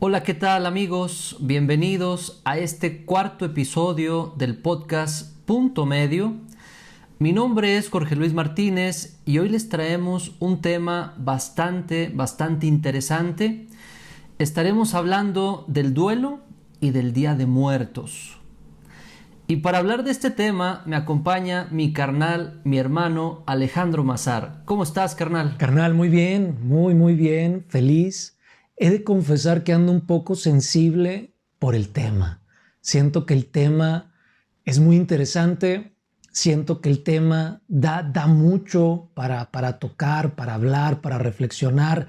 Hola, ¿qué tal amigos? Bienvenidos a este cuarto episodio del podcast Punto Medio. Mi nombre es Jorge Luis Martínez y hoy les traemos un tema bastante interesante. Estaremos hablando del duelo y del Día de Muertos. Y para hablar de este tema me acompaña mi carnal, mi hermano Alejandro Mazar. ¿Cómo estás, carnal? Carnal, muy bien, muy bien, feliz. He de confesar que ando un poco sensible por el tema. Siento que el tema es muy interesante, siento que el tema da mucho para tocar, para hablar, para reflexionar,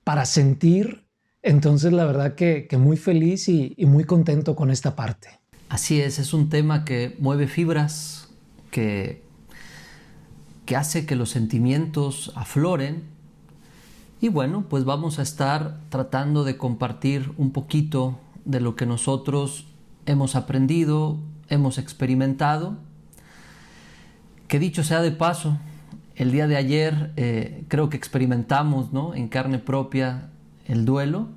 para sentir. Entonces, la verdad que muy feliz y muy contento con esta parte. Así es un tema que mueve fibras, que hace que los sentimientos afloren. Y bueno, pues vamos a estar tratando de compartir un poquito de lo que nosotros hemos aprendido, hemos experimentado. Que dicho sea de paso, el día de ayer creo que experimentamos, ¿no?, en carne propia el duelo.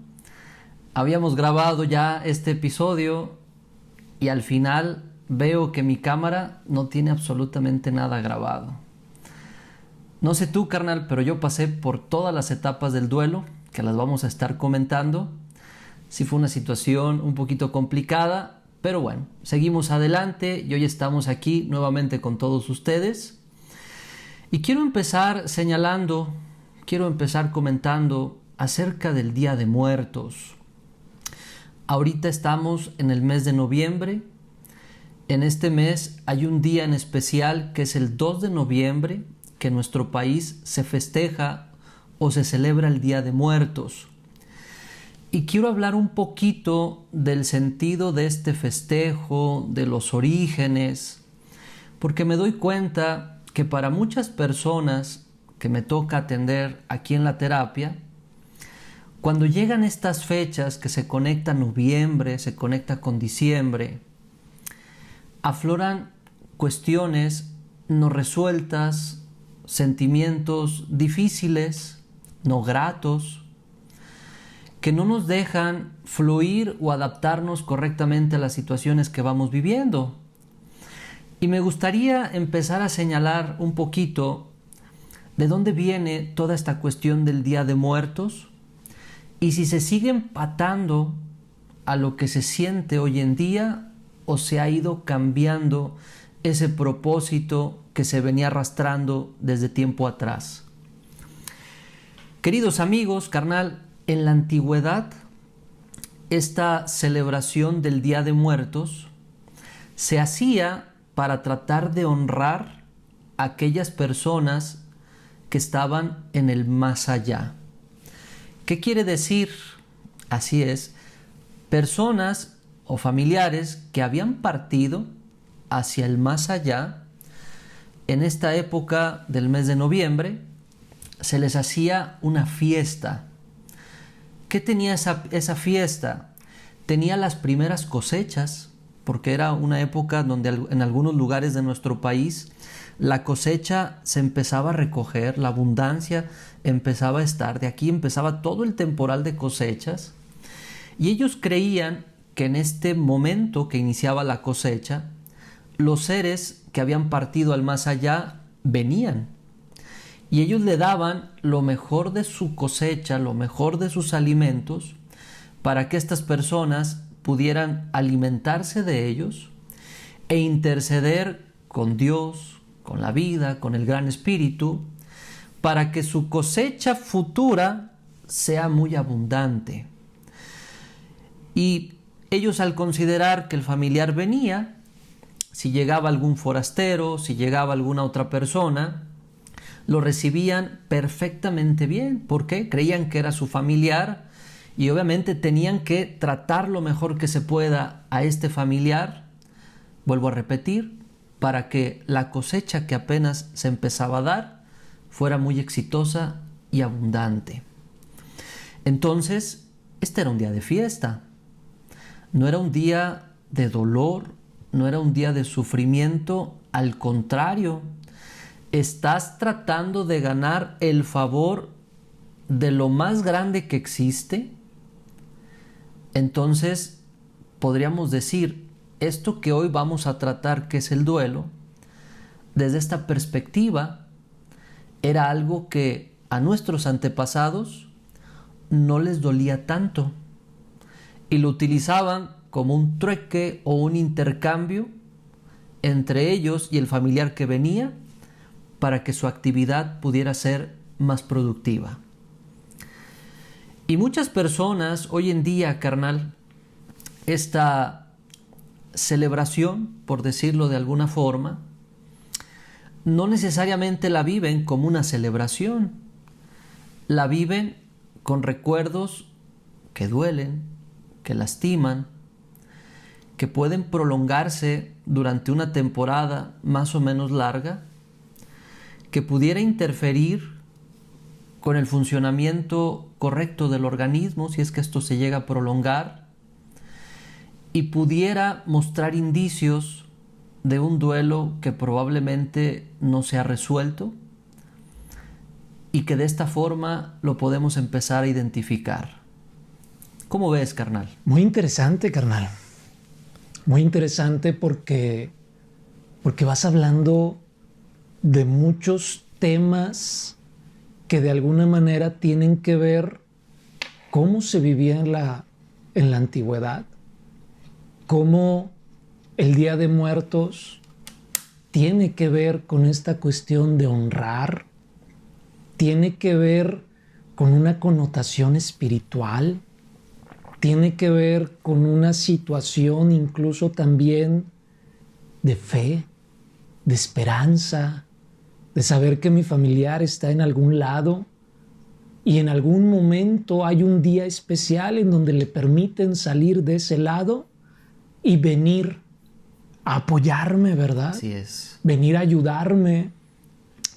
Habíamos grabado ya este episodio y al final veo que mi cámara no tiene absolutamente nada grabado. No sé tú, carnal, pero yo pasé por todas las etapas del duelo, que las vamos a estar comentando. Sí fue una situación un poquito complicada, pero bueno, seguimos adelante y hoy estamos aquí nuevamente con todos ustedes. Y quiero empezar comentando acerca del Día de Muertos. Ahorita estamos en el mes de noviembre. En este mes hay un día en especial que es el 2 de noviembre, que en nuestro país se festeja o se celebra el Día de Muertos. Y quiero hablar un poquito del sentido de este festejo, de los orígenes, porque me doy cuenta que para muchas personas que me toca atender aquí en la terapia, cuando llegan estas fechas que se conecta noviembre, se conecta con diciembre, afloran cuestiones no resueltas, sentimientos difíciles, no gratos, que no nos dejan fluir o adaptarnos correctamente a las situaciones que vamos viviendo. Y me gustaría empezar a señalar un poquito de dónde viene toda esta cuestión del Día de Muertos y si se sigue empatando a lo que se siente hoy en día o se ha ido cambiando ese propósito que se venía arrastrando desde tiempo atrás. Queridos amigos, carnal, en la antigüedad, esta celebración del Día de Muertos se hacía para tratar de honrar a aquellas personas que estaban en el más allá. ¿Qué quiere decir? Así es, personas o familiares que habían partido hacia el más allá. En esta época del mes de noviembre se les hacía una fiesta. ¿Qué tenía esa fiesta? Tenía las primeras cosechas, porque era una época donde en algunos lugares de nuestro país la cosecha se empezaba a recoger, la abundancia empezaba a estar, de aquí empezaba todo el temporal de cosechas, y ellos creían que en este momento que iniciaba la cosecha, los seres que habían partido al más allá venían y ellos le daban lo mejor de su cosecha, lo mejor de sus alimentos, para que estas personas pudieran alimentarse de ellos e interceder con Dios, con la vida, con el Gran Espíritu, para que su cosecha futura sea muy abundante. Y ellos, al considerar que el familiar venía, si llegaba algún forastero, si llegaba alguna otra persona, lo recibían perfectamente bien. ¿Por qué? Creían que era su familiar y obviamente tenían que tratar lo mejor que se pueda a este familiar, vuelvo a repetir, para que la cosecha que apenas se empezaba a dar fuera muy exitosa y abundante. Entonces, este era un día de fiesta, no era un día de dolor, no era un día de sufrimiento, al contrario, estás tratando de ganar el favor de lo más grande que existe, Entonces, podríamos decir, esto que hoy vamos a tratar, que es el duelo, desde esta perspectiva, era algo que a nuestros antepasados no les dolía tanto y lo utilizaban como un trueque o un intercambio entre ellos y el familiar que venía para que su actividad pudiera ser más productiva. Y muchas personas hoy en día, carnal, esta celebración, por decirlo de alguna forma, no necesariamente la viven como una celebración, la viven con recuerdos que duelen, que lastiman, que pueden prolongarse durante una temporada más o menos larga, que pudiera interferir con el funcionamiento correcto del organismo, si es que esto se llega a prolongar, y pudiera mostrar indicios de un duelo que probablemente no se ha resuelto y que de esta forma lo podemos empezar a identificar. ¿Cómo ves, carnal? Muy interesante, carnal. Muy interesante porque vas hablando de muchos temas que de alguna manera tienen que ver cómo se vivía en la antigüedad, cómo el Día de Muertos tiene que ver con esta cuestión de honrar, tiene que ver con una connotación espiritual, tiene que ver con una situación incluso también de fe, de esperanza, de saber que mi familiar está en algún lado y en algún momento hay un día especial en donde le permiten salir de ese lado y venir a apoyarme, ¿verdad? Así es. Venir a ayudarme,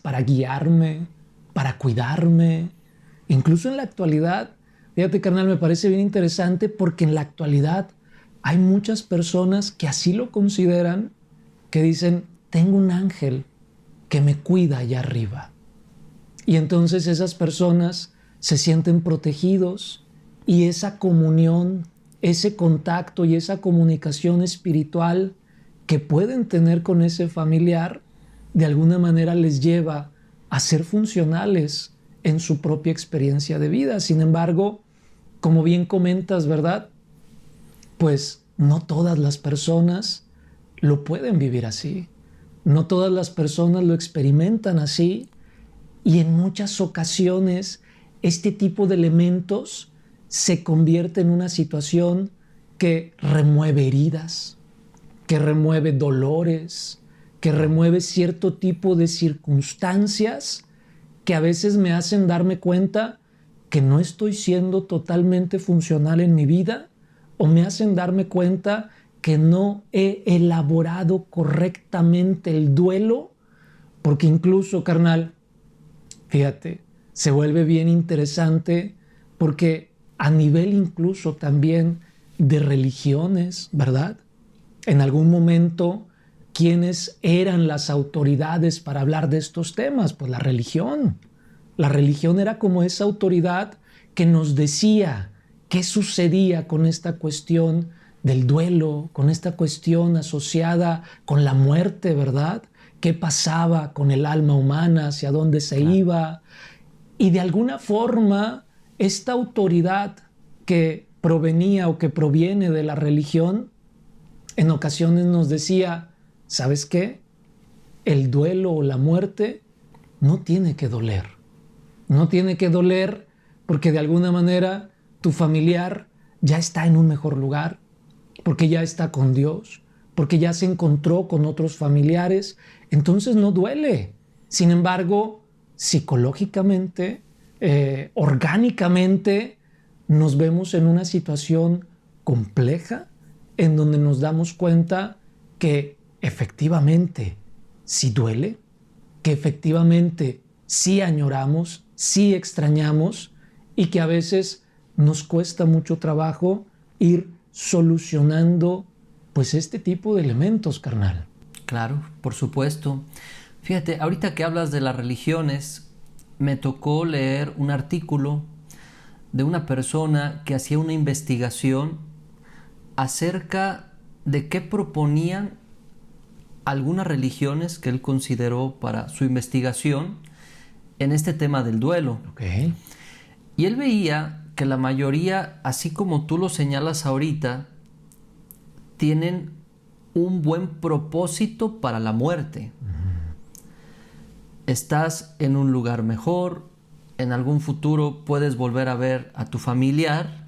para guiarme, para cuidarme. Incluso en la actualidad, fíjate, carnal, me parece bien interesante porque en la actualidad hay muchas personas que así lo consideran, que dicen, tengo un ángel que me cuida allá arriba. Y entonces esas personas se sienten protegidos y esa comunión, ese contacto y esa comunicación espiritual que pueden tener con ese familiar, de alguna manera les lleva a ser funcionales en su propia experiencia de vida. Sin embargo, como bien comentas, ¿verdad? Pues no todas las personas lo pueden vivir así. No todas las personas lo experimentan así y en muchas ocasiones este tipo de elementos se convierte en una situación que remueve heridas, que remueve dolores, que remueve cierto tipo de circunstancias que a veces me hacen darme cuenta que no estoy siendo totalmente funcional en mi vida o me hacen darme cuenta que no he elaborado correctamente el duelo, porque incluso, carnal, fíjate, se vuelve bien interesante porque a nivel incluso también de religiones, ¿verdad? En algún momento, ¿quiénes eran las autoridades para hablar de estos temas? Pues la religión. La religión era como esa autoridad que nos decía qué sucedía con esta cuestión del duelo, con esta cuestión asociada con la muerte, ¿verdad? ¿Qué pasaba con el alma humana? ¿Hacia dónde se iba? Y de alguna forma, esta autoridad que provenía o que proviene de la religión, en ocasiones nos decía, ¿sabes qué? El duelo o la muerte no tiene que doler. No tiene que doler porque de alguna manera tu familiar ya está en un mejor lugar, porque ya está con Dios, porque ya se encontró con otros familiares, entonces no duele. Sin embargo, psicológicamente, orgánicamente, nos vemos en una situación compleja en donde nos damos cuenta que efectivamente sí duele, que efectivamente sí añoramos, sí extrañamos y que a veces nos cuesta mucho trabajo ir solucionando pues este tipo de elementos, carnal. Claro, por supuesto. Fíjate, ahorita que hablas de las religiones, me tocó leer un artículo de una persona que hacía una investigación acerca de qué proponían algunas religiones que él consideró para su investigación en este tema del duelo. Okay. Y él veía que la mayoría, así como tú lo señalas ahorita, tienen un buen propósito para la muerte. Estás en un lugar mejor, en algún futuro puedes volver a ver a tu familiar.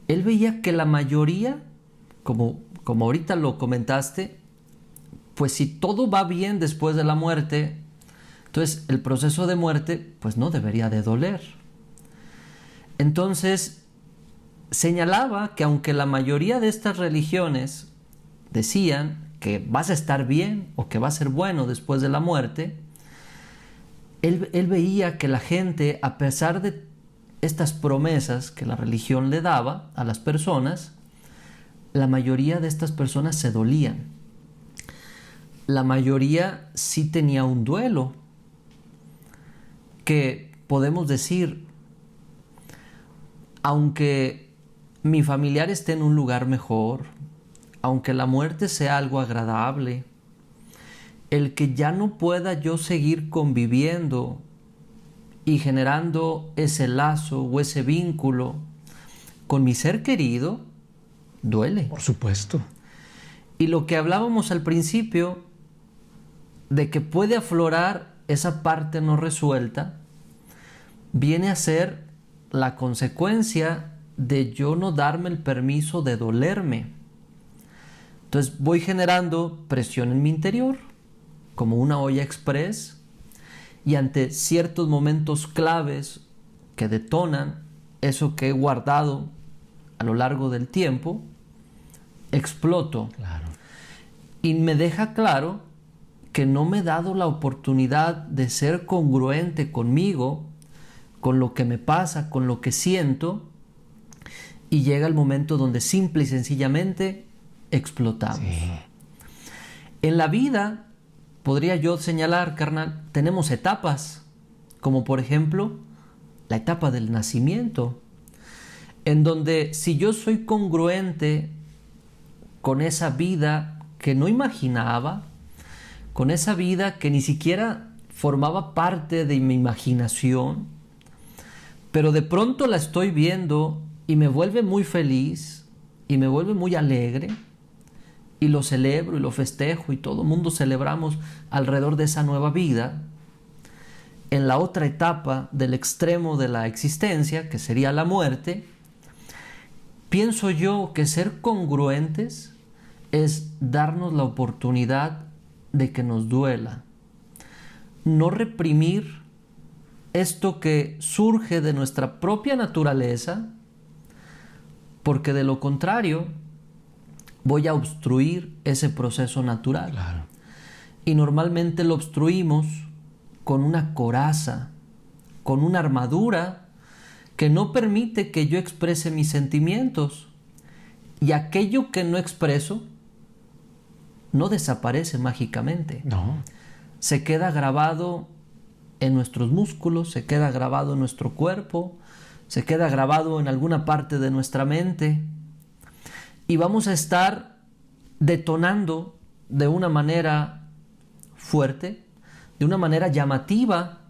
Él veía que la mayoría, como ahorita lo comentaste, pues si todo va bien después de la muerte, entonces el proceso de muerte pues no debería de doler. Entonces señalaba que aunque la mayoría de estas religiones decían que vas a estar bien o que va a ser bueno después de la muerte, él veía que la gente, a pesar de estas promesas que la religión le daba a las personas, la mayoría de estas personas se dolían. La mayoría sí tenía un duelo, que podemos decir, aunque mi familiar esté en un lugar mejor, aunque la muerte sea algo agradable, el que ya no pueda yo seguir conviviendo y generando ese lazo o ese vínculo con mi ser querido, duele. Por supuesto. Y lo que hablábamos al principio, de que puede aflorar esa parte no resuelta, viene a ser la consecuencia de yo no darme el permiso de dolerme. Entonces voy generando presión en mi interior, como una olla express, y ante ciertos momentos claves que detonan eso que he guardado a lo largo del tiempo, exploto. Claro. Y me deja claro que no me he dado la oportunidad de ser congruente conmigo, con lo que me pasa, con lo que siento, y llega el momento donde simple y sencillamente explotamos. Sí. En la vida, podría yo señalar, carnal, tenemos etapas, como por ejemplo la etapa del nacimiento, en donde si yo soy congruente con esa vida que no imaginaba, con esa vida que ni siquiera formaba parte de mi imaginación, pero de pronto la estoy viendo y me vuelve muy feliz y me vuelve muy alegre, y lo celebro y lo festejo y todo el mundo celebramos alrededor de esa nueva vida. En la otra etapa del extremo de la existencia, que sería la muerte, pienso yo que ser congruentes es darnos la oportunidad de que nos duela, no reprimir esto que surge de nuestra propia naturaleza, porque de lo contrario voy a obstruir ese proceso natural. Claro. Y normalmente lo obstruimos con una coraza, con una armadura que no permite que yo exprese mis sentimientos. Y aquello que no expreso no desaparece mágicamente. No. Se queda grabado en nuestros músculos, se queda grabado en nuestro cuerpo, se queda grabado en alguna parte de nuestra mente. Y vamos a estar detonando de una manera fuerte, de una manera llamativa,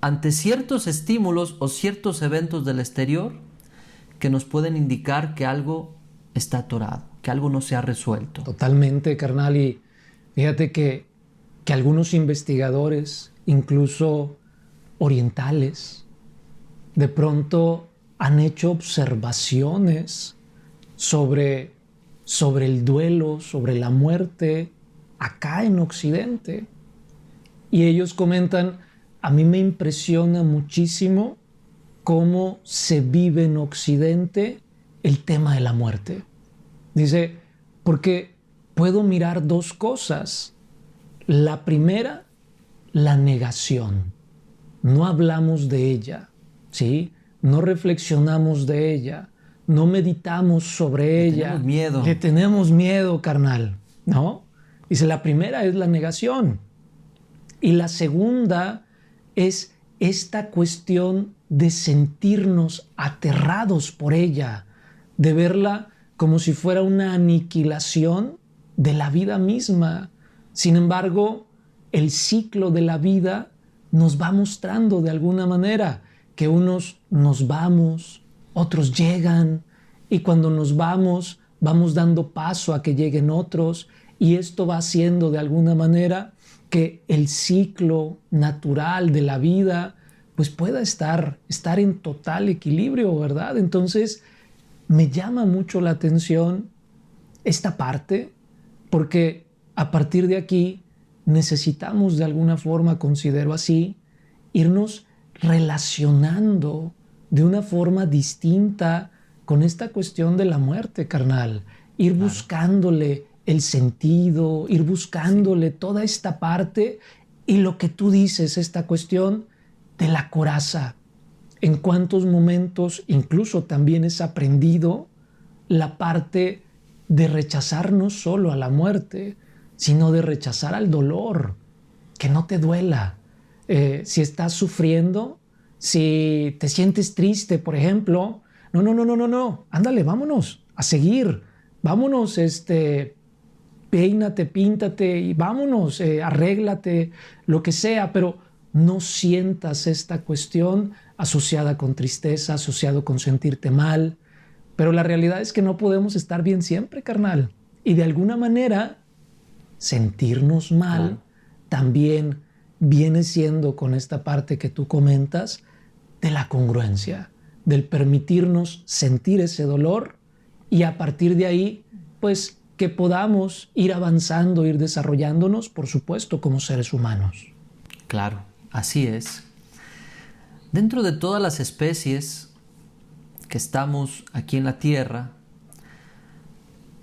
ante ciertos estímulos o ciertos eventos del exterior que nos pueden indicar que algo está atorado, que algo no se ha resuelto. Totalmente, carnal. Y fíjate que algunos investigadores, incluso orientales, de pronto han hecho observaciones sobre el duelo, sobre la muerte, acá en Occidente. Y ellos comentan, a mí me impresiona muchísimo cómo se vive en Occidente el tema de la muerte. Dice, porque puedo mirar dos cosas. La primera, la negación. No hablamos de ella, ¿sí? No reflexionamos de ella. No meditamos sobre ella. Tenemos miedo. Le tenemos miedo, carnal, ¿no? Dice, la primera es la negación. Y la segunda es esta cuestión de sentirnos aterrados por ella, de verla como si fuera una aniquilación de la vida misma. Sin embargo, el ciclo de la vida nos va mostrando de alguna manera que unos nos vamos, otros llegan, y cuando nos vamos dando paso a que lleguen otros, y esto va haciendo de alguna manera que el ciclo natural de la vida pues pueda estar en total equilibrio, ¿verdad? Entonces me llama mucho la atención esta parte, porque a partir de aquí necesitamos de alguna forma, considero así, irnos relacionando de una forma distinta con esta cuestión de la muerte, carnal. Ir buscándole el sentido, ir buscándole toda esta parte, y lo que tú dices, esta cuestión de la coraza. En cuántos momentos incluso también es aprendido la parte de rechazar no solo a la muerte, sino de rechazar al dolor, que no te duela. Si estás sufriendo, si te sientes triste, por ejemplo, no, ándale, vámonos a seguir, vámonos, peínate, píntate y vámonos, arréglate, lo que sea, pero no sientas esta cuestión asociada con tristeza, asociado con sentirte mal. Pero la realidad es que no podemos estar bien siempre, carnal. Y de alguna manera, sentirnos mal también viene siendo con esta parte que tú comentas de la congruencia, del permitirnos sentir ese dolor, y a partir de ahí, pues que podamos ir avanzando, ir desarrollándonos, por supuesto, como seres humanos. Claro, así es. Dentro de todas las especies que estamos aquí en la Tierra,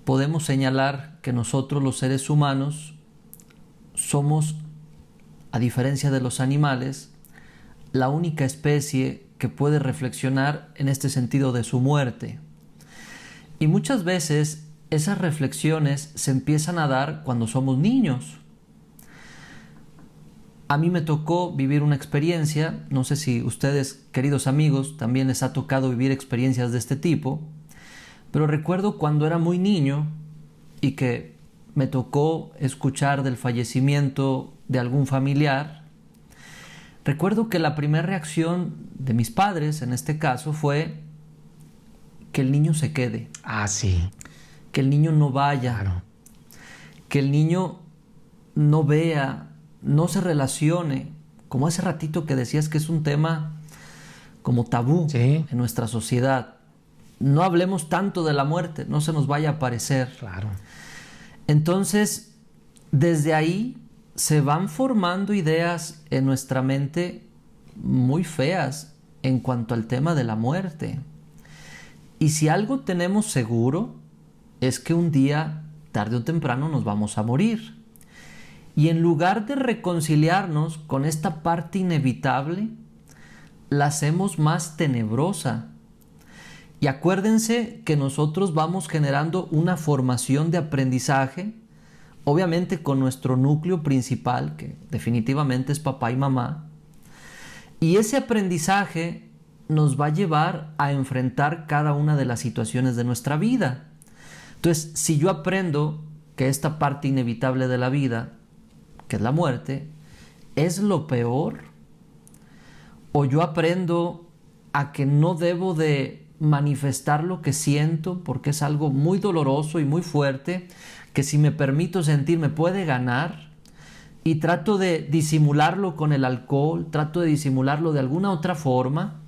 podemos señalar que nosotros los seres humanos somos, a diferencia de los animales, la única especie que puede reflexionar en este sentido de su muerte. Y muchas veces esas reflexiones se empiezan a dar cuando somos niños. A mí me tocó vivir una experiencia, no sé si ustedes, queridos amigos, también les ha tocado vivir experiencias de este tipo, pero recuerdo cuando era muy niño y que me tocó escuchar del fallecimiento de algún familiar. Recuerdo que la primera reacción de mis padres, en este caso, fue que el niño se quede. Sí. Que el niño no vaya. Claro. Que el niño no vea, no se relacione. Como hace ratito que decías que es un tema como tabú en nuestra sociedad. No hablemos tanto de la muerte, no se nos vaya a aparecer. Claro. Entonces, desde ahí se van formando ideas en nuestra mente muy feas en cuanto al tema de la muerte. Y si algo tenemos seguro es que un día, tarde o temprano, nos vamos a morir. Y en lugar de reconciliarnos con esta parte inevitable, la hacemos más tenebrosa. Y acuérdense que nosotros vamos generando una formación de aprendizaje, obviamente con nuestro núcleo principal, que definitivamente es papá y mamá. Y ese aprendizaje nos va a llevar a enfrentar cada una de las situaciones de nuestra vida. Entonces, si yo aprendo que esta parte inevitable de la vida, que es la muerte, es lo peor, o yo aprendo a que no debo de manifestar lo que siento porque es algo muy doloroso y muy fuerte, que si me permito sentir me puede ganar, y trato de disimularlo con el alcohol, trato de disimularlo de alguna otra forma.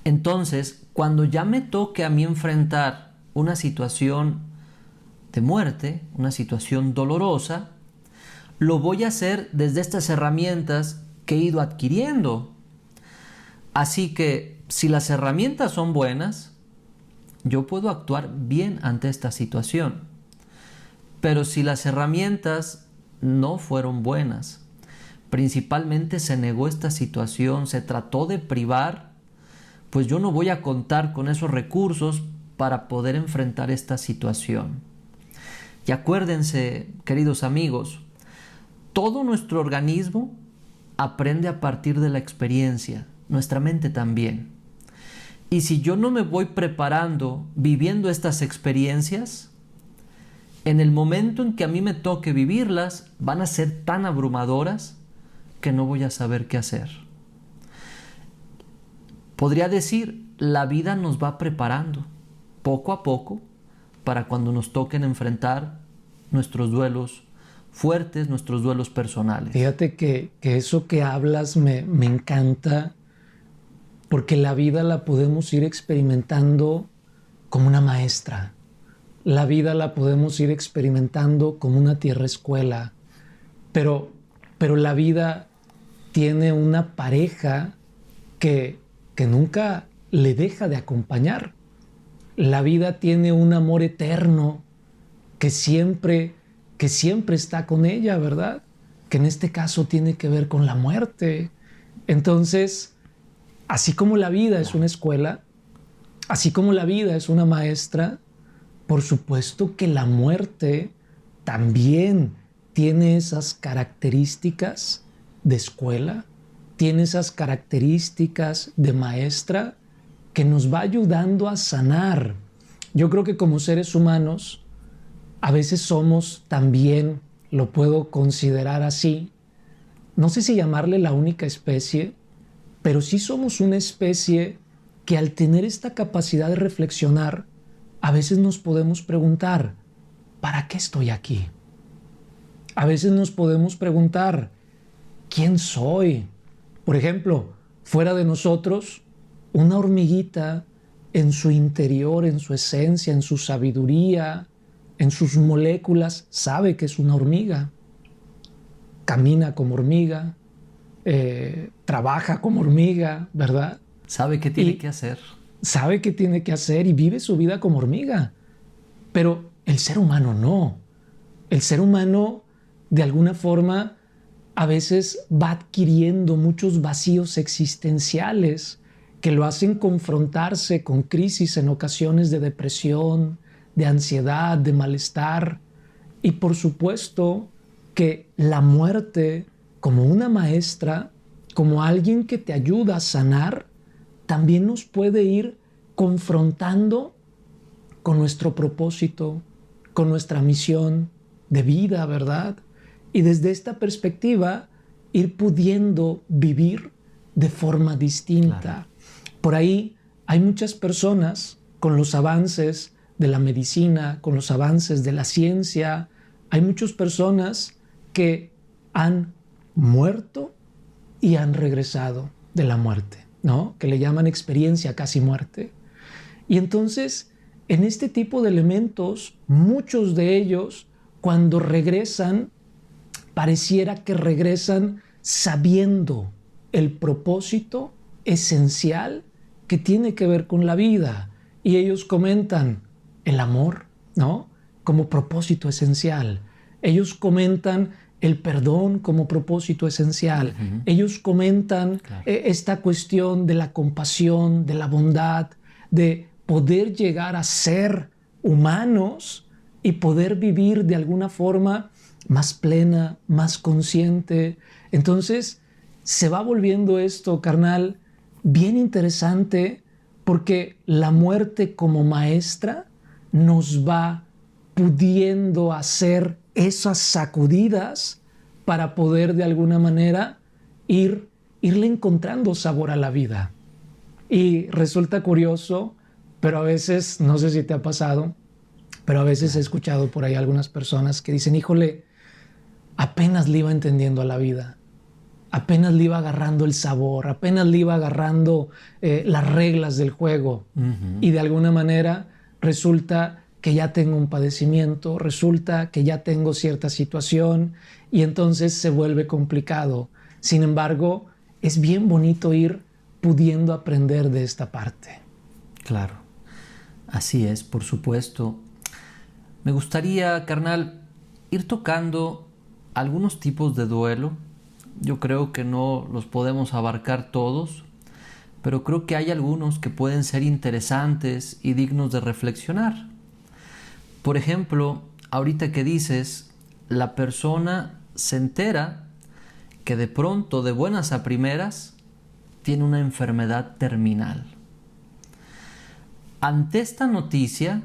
Entonces, cuando ya me toque a mí enfrentar una situación de muerte, una situación dolorosa, lo voy a hacer desde estas herramientas que he ido adquiriendo. Así que si las herramientas son buenas, yo puedo actuar bien ante esta situación. Pero si las herramientas no fueron buenas, principalmente se negó esta situación, se trató de privar, pues yo no voy a contar con esos recursos para poder enfrentar esta situación. Y acuérdense, queridos amigos, todo nuestro organismo aprende a partir de la experiencia, nuestra mente también. Y si yo no me voy preparando, viviendo estas experiencias, en el momento en que a mí me toque vivirlas, van a ser tan abrumadoras que no voy a saber qué hacer. Podría decir, la vida nos va preparando poco a poco para cuando nos toquen enfrentar nuestros duelos fuertes, nuestros duelos personales. Fíjate que eso que hablas me encanta, porque la vida la podemos ir experimentando como una maestra. La vida la podemos ir experimentando como una tierra escuela. Pero la vida tiene una pareja que nunca le deja de acompañar. La vida tiene un amor eterno que siempre está con ella, ¿verdad? Que en este caso tiene que ver con la muerte. Entonces, así como la vida es una escuela, así como la vida es una maestra, por supuesto que la muerte también tiene esas características de escuela, tiene esas características de maestra que nos va ayudando a sanar. Yo creo que como seres humanos, a veces somos también, lo puedo considerar así, no sé si llamarle la única especie, pero sí somos una especie que al tener esta capacidad de reflexionar, a veces nos podemos preguntar, ¿para qué estoy aquí? A veces nos podemos preguntar, ¿quién soy? Por ejemplo, fuera de nosotros, una hormiguita en su interior, en su esencia, en su sabiduría, en sus moléculas, sabe que es una hormiga. Camina como hormiga, trabaja como hormiga, ¿verdad? Sabe qué tiene que hacer. Sabe qué tiene que hacer y vive su vida como hormiga. Pero el ser humano no. El ser humano, de alguna forma, a veces va adquiriendo muchos vacíos existenciales que lo hacen confrontarse con crisis en ocasiones de depresión, de ansiedad, de malestar. Y por supuesto que la muerte, como una maestra, como alguien que te ayuda a sanar, también nos puede ir confrontando con nuestro propósito, con nuestra misión de vida, ¿verdad? Y desde esta perspectiva, ir pudiendo vivir de forma distinta. Claro. Por ahí hay muchas personas con los avances de la medicina, con los avances de la ciencia, hay muchas personas que han muerto y han regresado de la muerte, ¿no? Que le llaman experiencia casi muerte. Y entonces, en este tipo de elementos, muchos de ellos, cuando regresan, pareciera que regresan sabiendo el propósito esencial que tiene que ver con la vida. Y ellos comentan el amor, ¿no? Como propósito esencial. Ellos comentan el perdón como propósito esencial. Ellos comentan esta cuestión de la compasión, de la bondad, de poder llegar a ser humanos y poder vivir de alguna forma más plena, más consciente. Entonces, se va volviendo esto, carnal, bien interesante, porque la muerte como maestra nos va pudiendo hacer esas sacudidas para poder de alguna manera irle encontrando sabor a la vida. Y resulta curioso, pero a veces, no sé si te ha pasado, pero a veces he escuchado por ahí algunas personas que dicen, híjole, apenas le iba entendiendo a la vida, apenas le iba agarrando el sabor, apenas le iba agarrando las reglas del juego. Y de alguna manera resulta que ya tengo un padecimiento, resulta que ya tengo cierta situación y entonces se vuelve complicado. Sin embargo, es bien bonito ir pudiendo aprender de esta parte. Claro, así es, por supuesto. Me gustaría, carnal, ir tocando algunos tipos de duelo. Yo creo que no los podemos abarcar todos, pero creo que hay algunos que pueden ser interesantes y dignos de reflexionar. Por ejemplo, ahorita que dices, la persona se entera que de pronto, de buenas a primeras, tiene una enfermedad terminal. ante esta noticia,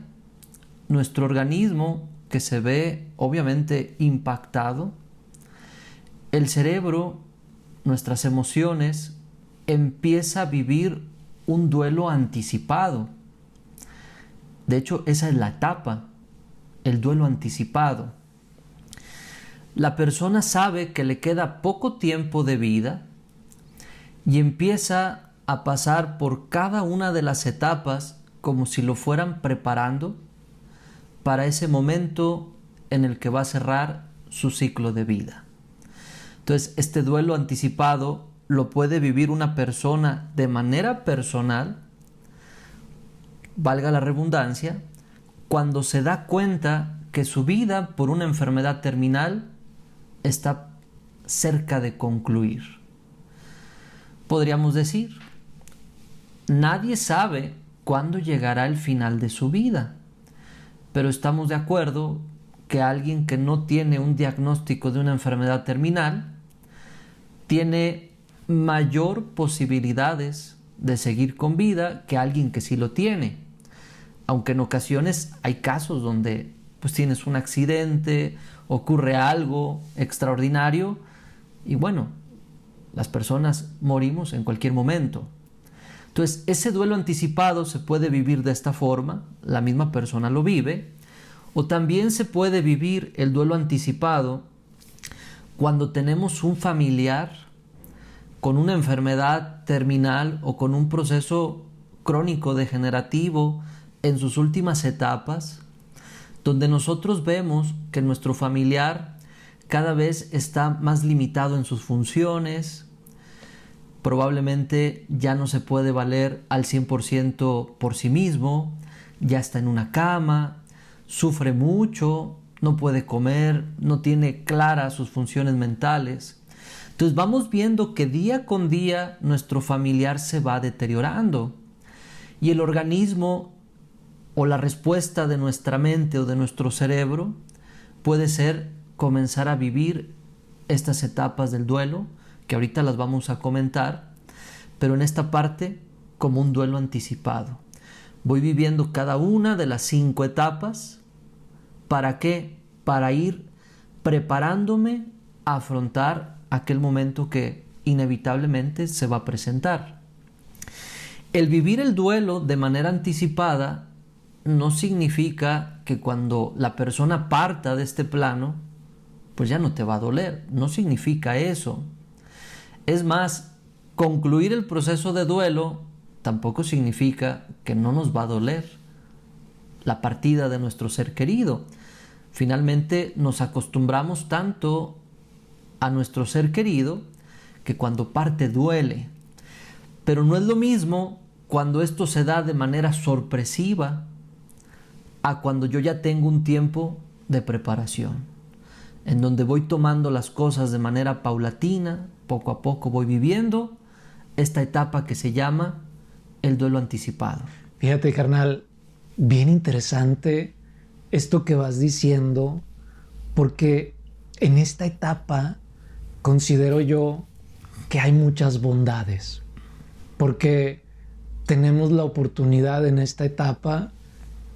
nuestro organismo, que se ve obviamente impactado, el cerebro, nuestras emociones, empieza a vivir un duelo anticipado. De hecho, esa es la etapa, el duelo anticipado. La persona sabe que le queda poco tiempo de vida y empieza a pasar por cada una de las etapas como si lo fueran preparando para ese momento en el que va a cerrar su ciclo de vida. Entonces, este duelo anticipado lo puede vivir una persona de manera personal, valga la redundancia, cuando se da cuenta que su vida por una enfermedad terminal está cerca de concluir. Podríamos decir, nadie sabe cuándo llegará el final de su vida, pero estamos de acuerdo que alguien que no tiene un diagnóstico de una enfermedad terminal tiene mayor posibilidades de seguir con vida que alguien que sí lo tiene. Aunque en ocasiones hay casos donde pues tienes un accidente, ocurre algo extraordinario y bueno, las personas morimos en cualquier momento. Entonces, ese duelo anticipado se puede vivir de esta forma, la misma persona lo vive, o también se puede vivir el duelo anticipado cuando tenemos un familiar con una enfermedad terminal o con un proceso crónico degenerativo en sus últimas etapas, donde nosotros vemos que nuestro familiar cada vez está más limitado en sus funciones, probablemente ya no se puede valer al 100% por sí mismo, ya está en una cama, sufre mucho, no puede comer, no tiene claras sus funciones mentales. Entonces vamos viendo que día con día nuestro familiar se va deteriorando y el organismo o la respuesta de nuestra mente o de nuestro cerebro puede ser comenzar a vivir estas etapas del duelo, que ahorita las vamos a comentar, pero en esta parte como un duelo anticipado. Voy viviendo cada una de las 5 etapas. ¿Para qué? Para ir preparándome a afrontar aquel momento que inevitablemente se va a presentar. El vivir el duelo de manera anticipada no significa que cuando la persona parta de este plano, pues ya no te va a doler. No significa eso. Es más, concluir el proceso de duelo tampoco significa que no nos va a doler la partida de nuestro ser querido. Finalmente nos acostumbramos tanto a nuestro ser querido que cuando parte duele. Pero no es lo mismo cuando esto se da de manera sorpresiva a cuando yo ya tengo un tiempo de preparación, en donde voy tomando las cosas de manera paulatina, poco a poco voy viviendo esta etapa que se llama el duelo anticipado. Fíjate, carnal, bien interesante esto que vas diciendo, porque en esta etapa considero yo que hay muchas bondades, porque tenemos la oportunidad en esta etapa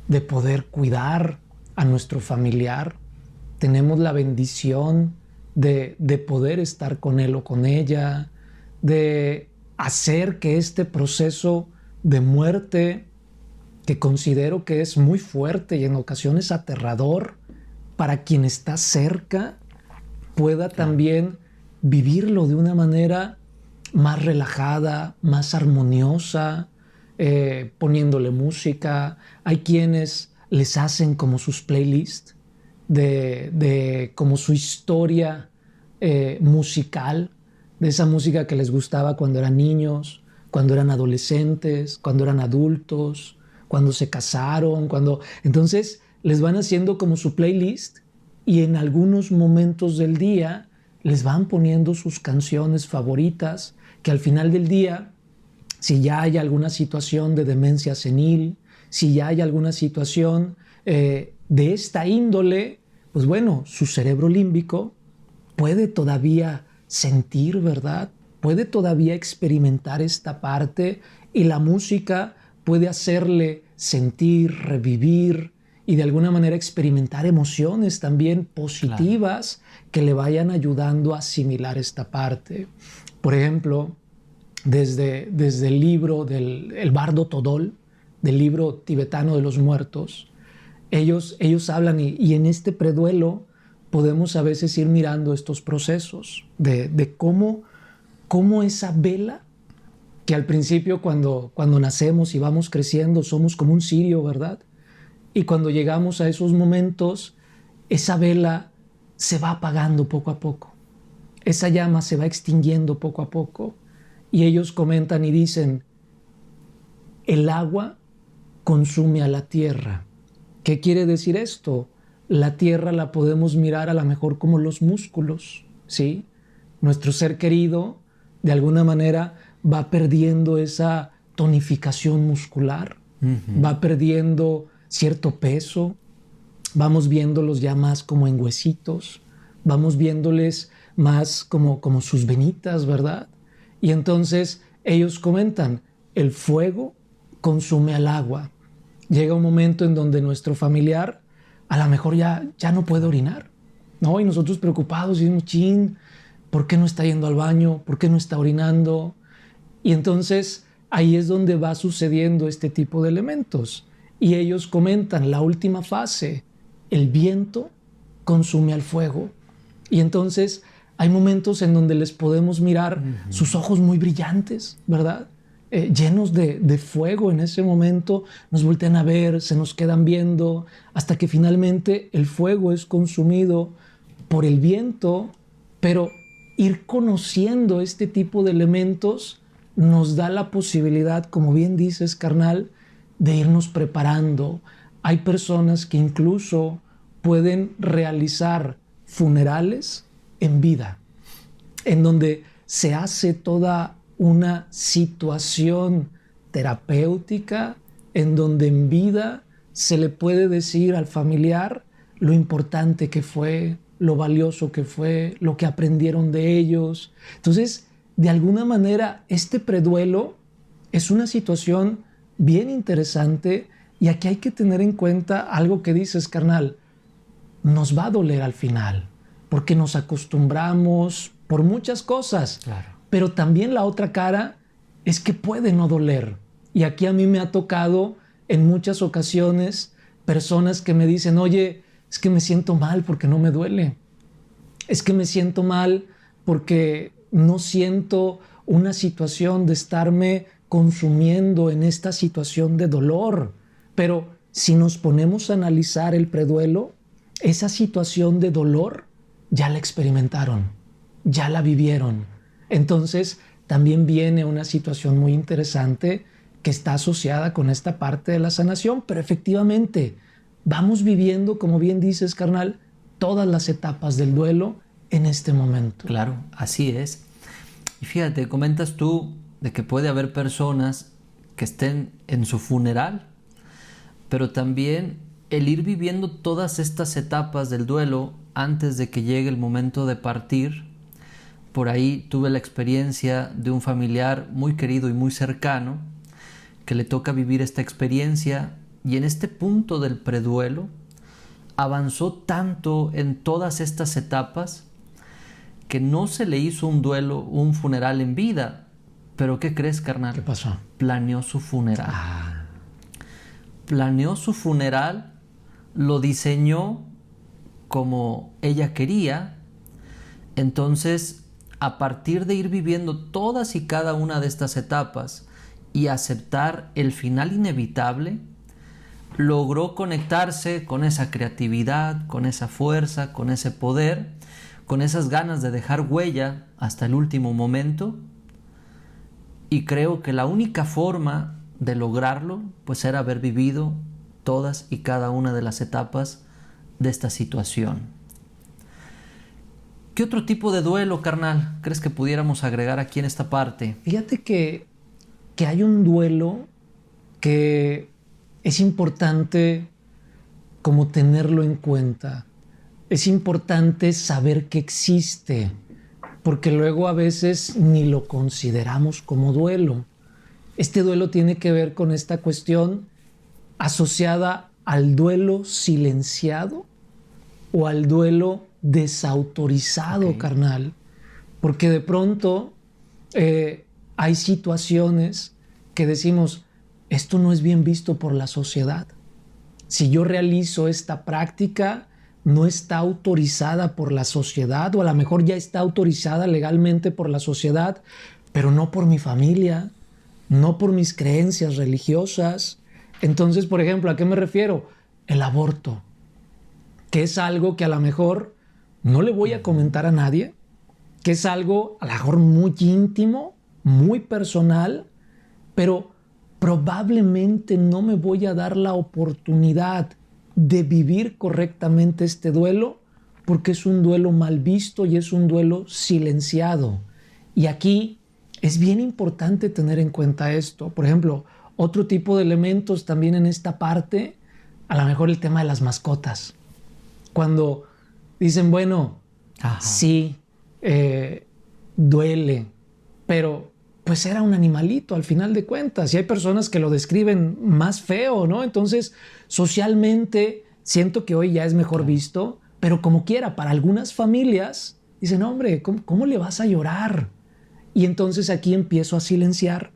de poder cuidar a nuestro familiar, tenemos la bendición de poder estar con él o con ella, de hacer que este proceso de muerte, que considero que es muy fuerte y en ocasiones aterrador para quien está cerca, pueda también vivirlo de una manera más relajada, más armoniosa, poniéndole música. Hay quienes les hacen como sus playlists de como su historia musical, de esa música que les gustaba cuando eran niños, cuando eran adolescentes, cuando eran adultos, cuando se casaron, entonces les van haciendo como su playlist y en algunos momentos del día les van poniendo sus canciones favoritas, que al final del día, si ya hay alguna situación de demencia senil, si ya hay alguna situación de esta índole, pues bueno, su cerebro límbico puede todavía sentir, ¿verdad? Puede todavía experimentar esta parte y la música puede hacerle sentir, revivir y de alguna manera experimentar emociones también positivas que le vayan ayudando a asimilar esta parte. Por ejemplo, desde el libro del el Bardo Todol, del libro tibetano de los muertos, ellos hablan y en este preduelo podemos a veces ir mirando estos procesos de cómo esa vela, que al principio cuando nacemos y vamos creciendo somos como un cirio, ¿verdad? Y cuando llegamos a esos momentos, esa vela se va apagando poco a poco. Esa llama se va extinguiendo poco a poco. Y ellos comentan y dicen, el agua consume a la tierra. ¿Qué quiere decir esto? La tierra la podemos mirar a lo mejor como los músculos, ¿sí? Nuestro ser querido, de alguna manera, va perdiendo esa tonificación muscular, va perdiendo cierto peso, vamos viéndolos ya más como en huesitos, vamos viéndoles más como sus venitas, ¿verdad? Y entonces ellos comentan, el fuego consume al agua. Llega un momento en donde nuestro familiar a lo mejor ya no puede orinar, ¿no? Y nosotros preocupados y decimos, chin, ¿por qué no está yendo al baño? ¿Por qué no está orinando? Y entonces ahí es donde va sucediendo este tipo de elementos. Y ellos comentan la última fase, el viento consume al fuego. Y entonces hay momentos en donde les podemos mirar sus ojos muy brillantes, ¿verdad? Llenos de fuego en ese momento, nos voltean a ver, se nos quedan viendo, hasta que finalmente el fuego es consumido por el viento, pero ir conociendo este tipo de elementos nos da la posibilidad, como bien dices, carnal, de irnos preparando. Hay personas que incluso pueden realizar funerales en vida, en donde se hace toda una situación terapéutica, en donde en vida se le puede decir al familiar lo importante que fue, lo valioso que fue, lo que aprendieron de ellos. Entonces, de alguna manera, este preduelo es una situación bien interesante y aquí hay que tener en cuenta algo que dices, carnal, nos va a doler al final, porque nos acostumbramos por muchas cosas, Claro. pero también la otra cara es que puede no doler. Y aquí a mí me ha tocado en muchas ocasiones personas que me dicen, oye, es que me siento mal porque no me duele. Es que me siento mal porque no siento una situación de estarme consumiendo en esta situación de dolor. Pero si nos ponemos a analizar el preduelo, esa situación de dolor ya la experimentaron, ya la vivieron. Entonces también viene una situación muy interesante que está asociada con esta parte de la sanación, pero efectivamente vamos viviendo, como bien dices, carnal, todas las etapas del duelo en este momento. Claro, así es. Y fíjate, comentas tú de que puede haber personas que estén en su funeral, pero también el ir viviendo todas estas etapas del duelo antes de que llegue el momento de partir. Por ahí tuve la experiencia de un familiar muy querido y muy cercano que le toca vivir esta experiencia y en este punto del preduelo avanzó tanto en todas estas etapas que no se le hizo un duelo, un funeral en vida. Pero ¿qué crees, carnal? ¿Qué pasó? Planeó su funeral. Planeó su funeral, lo diseñó como ella quería. Entonces, a partir de ir viviendo todas y cada una de estas etapas y aceptar el final inevitable, logró conectarse con esa creatividad, con esa fuerza, con ese poder, con esas ganas de dejar huella hasta el último momento. Y creo que la única forma de lograrlo pues era haber vivido todas y cada una de las etapas de esta situación. ¿Qué otro tipo de duelo, carnal, crees que pudiéramos agregar aquí en esta parte? Fíjate que hay un duelo que es importante como tenerlo en cuenta. Es importante saber que existe, porque luego a veces ni lo consideramos como duelo. Este duelo tiene que ver con esta cuestión asociada al duelo silenciado o al duelo desautorizado, Ok. carnal. Porque de pronto hay situaciones que decimos, esto no es bien visto por la sociedad. Si yo realizo esta práctica, no está autorizada por la sociedad, o a lo mejor ya está autorizada legalmente por la sociedad, pero no por mi familia, no por mis creencias religiosas. Entonces, por ejemplo, ¿a qué me refiero? El aborto, que es algo que a lo mejor no le voy a comentar a nadie, que es algo a lo mejor muy íntimo, muy personal, pero probablemente no me voy a dar la oportunidad de vivir correctamente este duelo porque es un duelo mal visto y es un duelo silenciado. Y aquí es bien importante tener en cuenta esto. Por ejemplo, otro tipo de elementos también en esta parte, a lo mejor el tema de las mascotas. Cuando dicen, bueno, Ajá. sí, duele, pero pues era un animalito al final de cuentas. Y hay personas que lo describen más feo, ¿no? Entonces, socialmente siento que hoy ya es mejor Claro. visto, pero como quiera, para algunas familias dicen, hombre, ¿cómo le vas a llorar? Y entonces aquí empiezo a silenciar,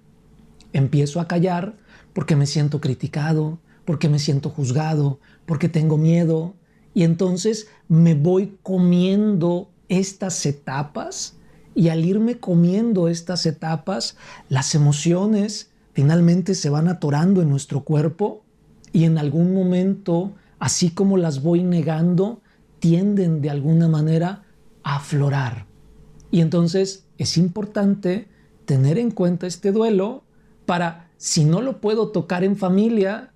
empiezo a callar porque me siento criticado, porque me siento juzgado, porque tengo miedo. Y entonces me voy comiendo estas etapas y al irme comiendo estas etapas, las emociones finalmente se van atorando en nuestro cuerpo y en algún momento, así como las voy negando, tienden de alguna manera a aflorar. Y entonces es importante tener en cuenta este duelo para, si no lo puedo tocar en familia,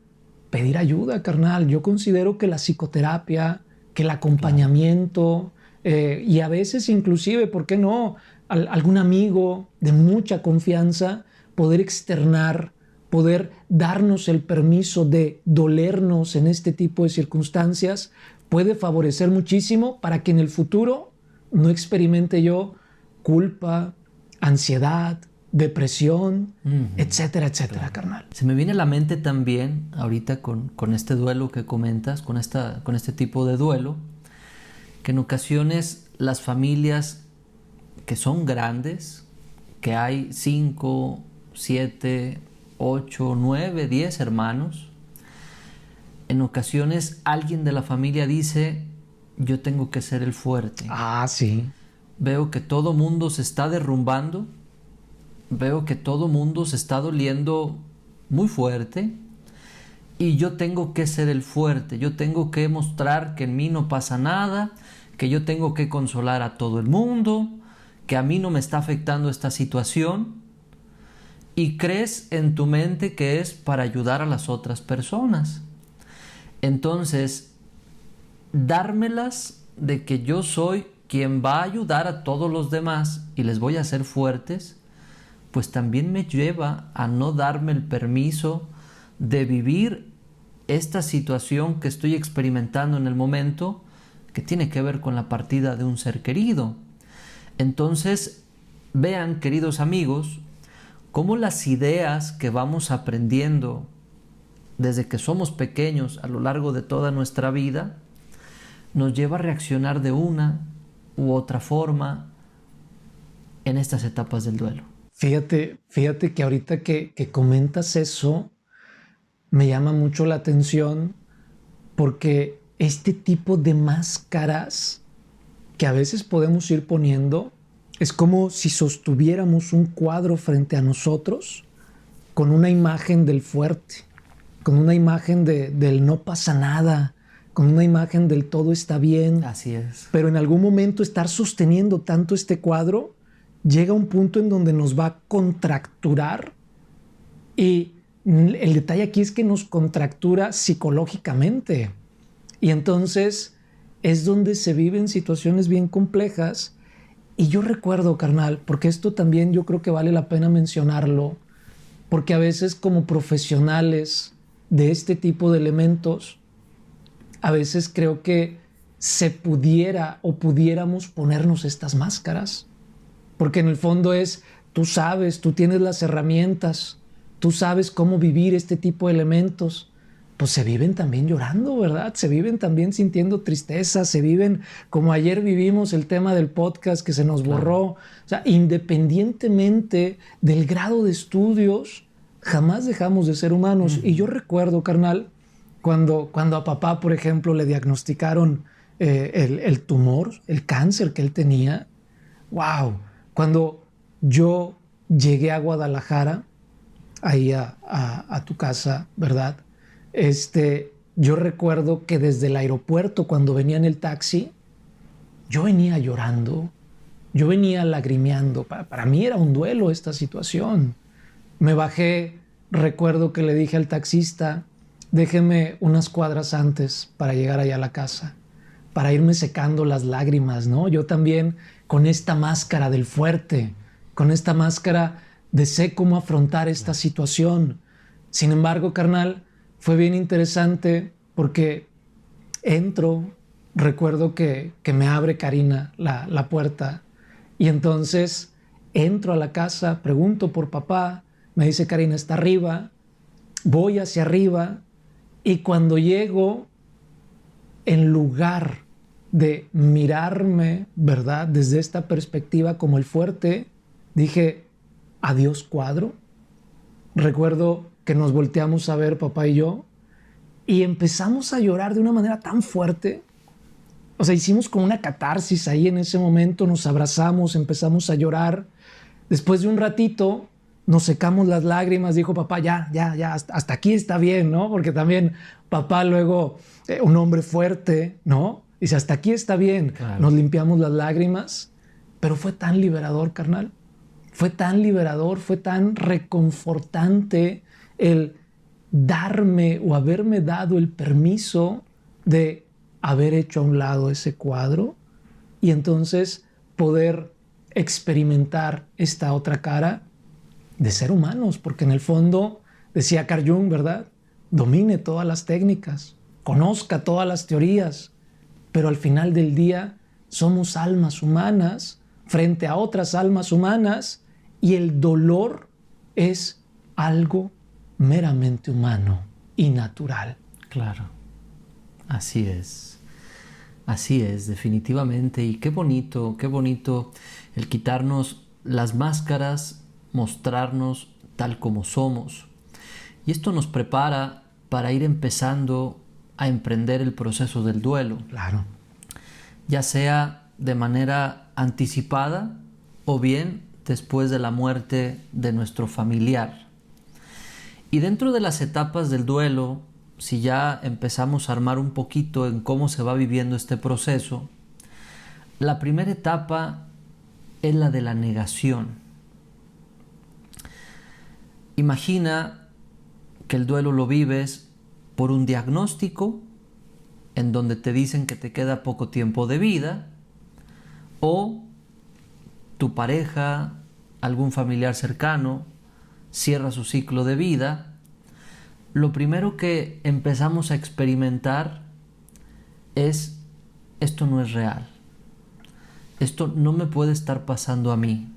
pedir ayuda, carnal. Yo considero que la psicoterapia, que el Claro. acompañamiento y a veces inclusive, ¿por qué no? Algún amigo de mucha confianza, poder externar, poder darnos el permiso de dolernos en este tipo de circunstancias, puede favorecer muchísimo para que en el futuro no experimente yo culpa, ansiedad, depresión, Ujú. etcétera, etcétera, Claro. carnal. Se me viene a la mente también, ahorita con este duelo que comentas, con este tipo de duelo, que en ocasiones las familias que son grandes, que hay 5, 7, 8, 9, 10 hermanos, en ocasiones alguien de la familia dice, yo tengo que ser el fuerte. Ah, sí. Veo que todo mundo se está derrumbando, veo que todo mundo se está doliendo muy fuerte y yo tengo que ser el fuerte, yo tengo que mostrar que en mí no pasa nada, que yo tengo que consolar a todo el mundo, que a mí no me está afectando esta situación y crees en tu mente que es para ayudar a las otras personas. Entonces, dármelas de que yo soy quien va a ayudar a todos los demás y les voy a hacer fuertes, pues también me lleva a no darme el permiso de vivir esta situación que estoy experimentando en el momento, que tiene que ver con la partida de un ser querido. Entonces, vean, queridos amigos, cómo las ideas que vamos aprendiendo desde que somos pequeños a lo largo de toda nuestra vida nos lleva a reaccionar de una u otra forma en estas etapas del duelo. Fíjate que ahorita que comentas eso, me llama mucho la atención porque este tipo de máscaras que a veces podemos ir poniendo es como si sostuviéramos un cuadro frente a nosotros con una imagen del fuerte, con una imagen del no pasa nada, con una imagen del todo está bien, Así es. pero en algún momento estar sosteniendo tanto este cuadro llega a un punto en donde nos va a contracturar y el detalle aquí es que nos contractura psicológicamente y entonces es donde se viven situaciones bien complejas. Y yo recuerdo, carnal, porque esto también yo creo que vale la pena mencionarlo, porque a veces como profesionales de este tipo de elementos, a veces creo que se pudiera o pudiéramos ponernos estas máscaras, porque en el fondo es, tú sabes, tú tienes las herramientas, tú sabes cómo vivir este tipo de elementos, pues se viven también llorando, ¿verdad? Se viven también sintiendo tristeza, se viven como ayer vivimos el tema del podcast que se nos borró. O sea, independientemente del grado de estudios, jamás dejamos de ser humanos. Y yo recuerdo, carnal, cuando a papá, por ejemplo, le diagnosticaron el tumor, el cáncer que él tenía. ¡Wow! Cuando yo llegué a Guadalajara, ahí a tu casa, ¿verdad? Yo recuerdo que desde el aeropuerto, cuando venía en el taxi, yo venía llorando, yo venía lagrimeando. Para mí era un duelo esta situación. Me bajé, recuerdo que le dije al taxista, déjeme unas cuadras antes para llegar allá a la casa, para irme secando las lágrimas, ¿no? Yo también con esta máscara del fuerte, con esta máscara de sé cómo afrontar esta situación. Sin embargo, carnal, fue bien interesante porque entro, recuerdo que me abre Karina la puerta y entonces entro a la casa, pregunto por papá, me dice Karina está arriba, voy hacia arriba y cuando llego, en lugar de mirarme, ¿verdad? Desde esta perspectiva como el fuerte, dije, adiós cuadro. Recuerdo que nos volteamos a ver papá y yo y empezamos a llorar de una manera tan fuerte. O sea, hicimos como una catarsis ahí en ese momento, nos abrazamos, empezamos a llorar. Después de un ratito nos secamos las lágrimas, dijo papá, ya, hasta aquí está bien, ¿no? Porque también papá luego, un hombre fuerte, ¿no? Dice, hasta aquí está bien. Claro. Nos limpiamos las lágrimas, pero fue tan liberador, carnal. Fue tan liberador, fue tan reconfortante el darme o haberme dado el permiso de haber hecho a un lado ese cuadro y entonces poder experimentar esta otra cara de ser humanos, porque en el fondo, decía Carl Jung, ¿verdad? Domine todas las técnicas, conozca todas las teorías, pero al final del día somos almas humanas frente a otras almas humanas y el dolor es algo meramente humano y natural. Claro, así es, definitivamente. Y qué bonito el quitarnos las máscaras, mostrarnos tal como somos. Y esto nos prepara para ir empezando a emprender el proceso del duelo. Claro. Ya sea de manera anticipada o bien después de la muerte de nuestro familiar. Y dentro de las etapas del duelo, si ya empezamos a armar un poquito en cómo se va viviendo este proceso, la primera etapa es la de la negación. Imagina que el duelo lo vives por un diagnóstico en donde te dicen que te queda poco tiempo de vida, o tu pareja, algún familiar cercano, cierra su ciclo de vida. Lo primero que empezamos a experimentar es, esto no es real. Esto no me puede estar pasando a mí.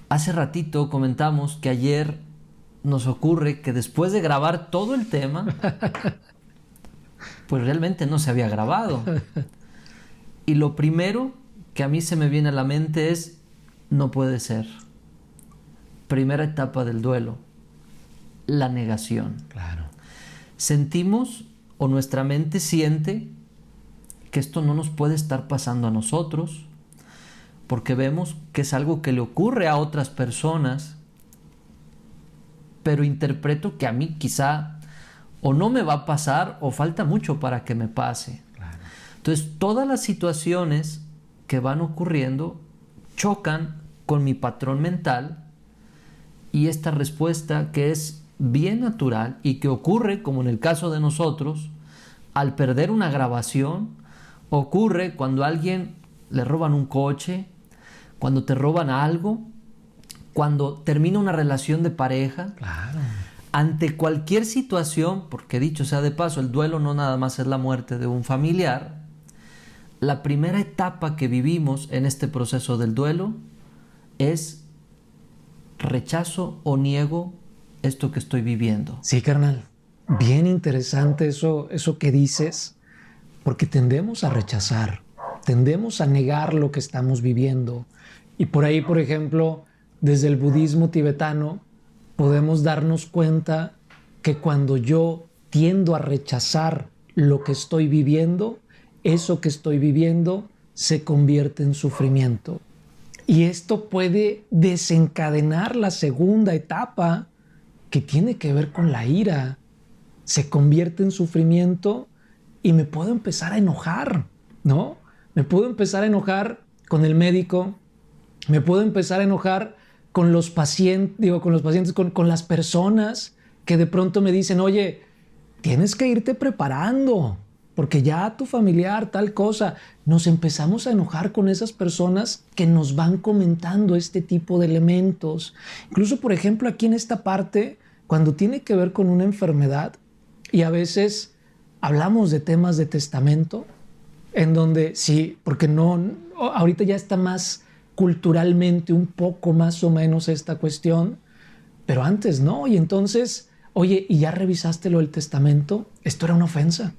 Hace ratito comentamos que ayer nos ocurre que después de grabar todo el tema, pues realmente no se había grabado. Y lo primero que a mí se me viene a la mente es, no puede ser. Primera etapa del duelo, la negación. Claro. Sentimos, o nuestra mente siente, que esto no nos puede estar pasando a nosotros, porque vemos que es algo que le ocurre a otras personas, pero interpreto que a mí quizá o no me va a pasar o falta mucho para que me pase. Claro. Entonces, todas las situaciones que van ocurriendo chocan con mi patrón mental y esta respuesta que es bien natural y que ocurre, como en el caso de nosotros, al perder una grabación, ocurre cuando a alguien le roban un coche, cuando te roban algo, cuando termina una relación de pareja. Claro. Ante cualquier situación, porque dicho sea de paso, el duelo no nada más es la muerte de un familiar. La primera etapa que vivimos en este proceso del duelo es rechazo o niego esto que estoy viviendo. Sí, carnal. bien interesante eso que dices, porque tendemos a rechazar, tendemos a negar lo que estamos viviendo. Y por ahí, por ejemplo, desde el budismo tibetano, podemos darnos cuenta que cuando yo tiendo a rechazar lo que estoy viviendo, eso que estoy viviendo se convierte en sufrimiento. Y esto puede desencadenar la segunda etapa que tiene que ver con la ira. Se convierte en sufrimiento y me puedo empezar a enojar, ¿no? Me puedo empezar a enojar con el médico, me puedo empezar a enojar con los pacientes, con las personas que de pronto me dicen, oye, tienes que irte preparando, porque ya tu familiar, tal cosa. Nos empezamos a enojar con esas personas que nos van comentando este tipo de elementos. Incluso, por ejemplo, aquí en esta parte, cuando tiene que ver con una enfermedad, y a veces hablamos de temas de testamento, en donde sí, porque ahorita ya está más culturalmente un poco más o menos esta cuestión, pero antes no. Y entonces, oye, ¿y ya revisaste lo del testamento? Esto era una ofensa.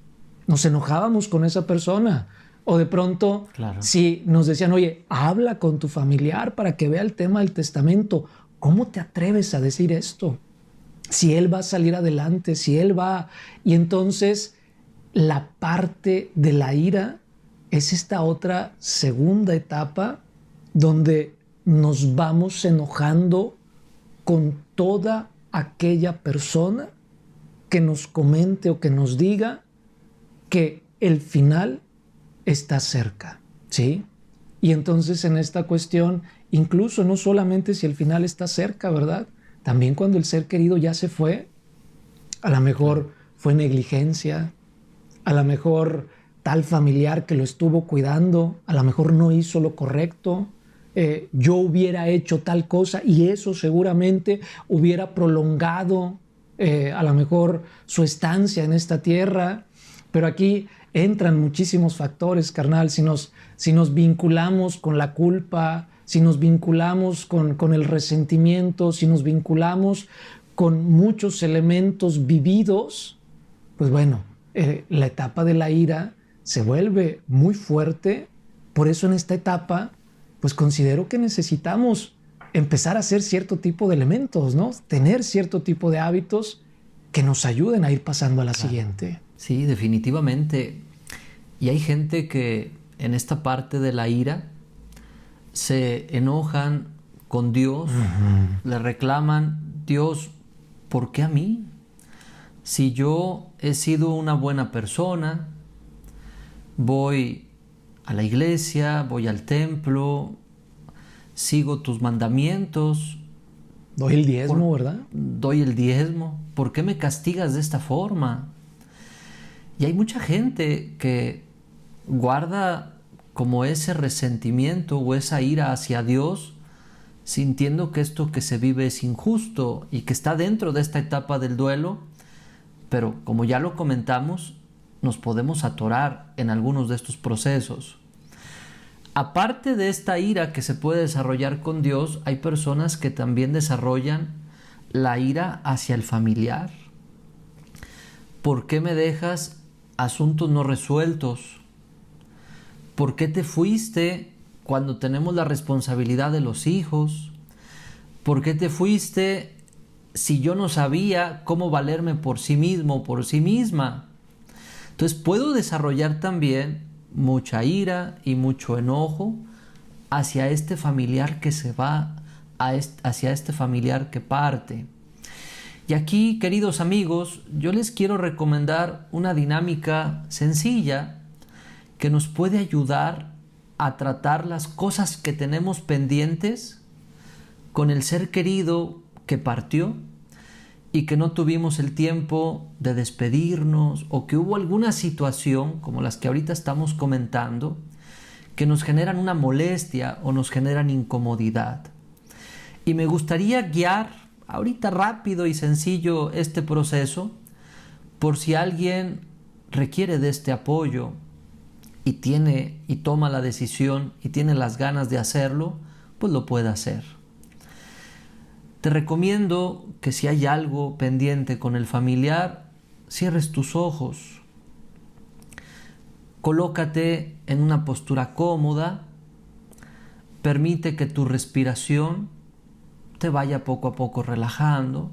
Nos enojábamos con esa persona. O de pronto, Claro. si nos decían, oye, habla con tu familiar para que vea el tema del testamento. ¿Cómo te atreves a decir esto? Si él va a salir adelante, si él va... Y entonces, la parte de la ira es esta otra segunda etapa donde nos vamos enojando con toda aquella persona que nos comente o que nos diga que el final está cerca, ¿sí? Y entonces en esta cuestión, incluso no solamente si el final está cerca, ¿verdad? También cuando el ser querido ya se fue, a lo mejor fue negligencia, a lo mejor tal familiar que lo estuvo cuidando, a lo mejor no hizo lo correcto, yo hubiera hecho tal cosa y eso seguramente hubiera prolongado a lo mejor su estancia en esta tierra. Pero aquí entran muchísimos factores, carnal. Si nos vinculamos con la culpa, si nos vinculamos con el resentimiento, si nos vinculamos con muchos elementos vividos, pues bueno, la etapa de la ira se vuelve muy fuerte. Por eso en esta etapa, pues considero que necesitamos empezar a hacer cierto tipo de elementos, ¿no? Tener cierto tipo de hábitos que nos ayuden a ir pasando a la siguiente. Sí, definitivamente. Y hay gente que en esta parte de la ira se enojan con Dios, le reclaman, Dios, ¿por qué a mí? Si yo he sido una buena persona, voy a la iglesia, voy al templo, sigo tus mandamientos. Doy el diezmo, ¿verdad? Doy el diezmo. ¿Por qué me castigas de esta forma? Y hay mucha gente que guarda como ese resentimiento o esa ira hacia Dios, sintiendo que esto que se vive es injusto y que está dentro de esta etapa del duelo, pero como ya lo comentamos, nos podemos atorar en algunos de estos procesos. Aparte de esta ira que se puede desarrollar con Dios, hay personas que también desarrollan la ira hacia el familiar. ¿Por qué me dejas asuntos no resueltos? ¿Por qué te fuiste cuando tenemos la responsabilidad de los hijos? ¿Por qué te fuiste si yo no sabía cómo valerme por sí mismo o por sí misma? Entonces puedo desarrollar también mucha ira y mucho enojo hacia este familiar que se va, hacia este familiar que parte. Y aquí, queridos amigos, yo les quiero recomendar una dinámica sencilla que nos puede ayudar a tratar las cosas que tenemos pendientes con el ser querido que partió y que no tuvimos el tiempo de despedirnos, o que hubo alguna situación como las que ahorita estamos comentando que nos generan una molestia o nos generan incomodidad. Y me gustaría guiar ahorita rápido y sencillo este proceso por si alguien requiere de este apoyo y toma la decisión y tiene las ganas de hacerlo, pues lo puede hacer. Te recomiendo que si hay algo pendiente con el familiar, cierres tus ojos. Colócate en una postura cómoda. Permite que tu respiración te vaya poco a poco relajando.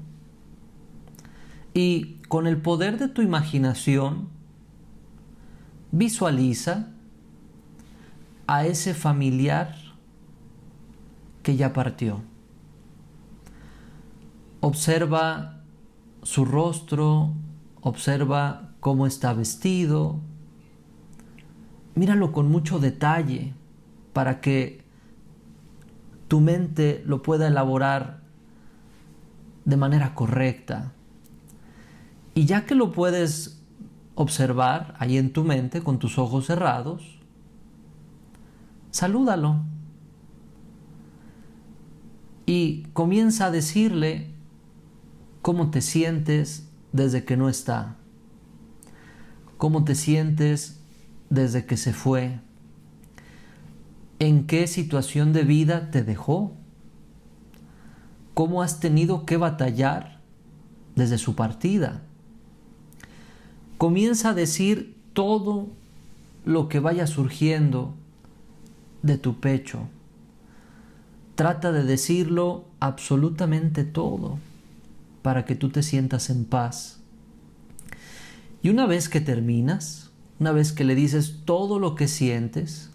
Y con el poder de tu imaginación, visualiza a ese familiar que ya partió. Observa su rostro, observa cómo está vestido. Míralo con mucho detalle para que tu mente lo pueda elaborar de manera correcta. Y ya que lo puedes observar ahí en tu mente con tus ojos cerrados, salúdalo y comienza a decirle cómo te sientes desde que no está, cómo te sientes desde que se fue, en qué situación de vida te dejó, cómo has tenido que batallar desde su partida. Comienza a decir todo lo que vaya surgiendo de tu pecho. Trata de decirlo absolutamente todo para que tú te sientas en paz. Y una vez que terminas, una vez que le dices todo lo que sientes,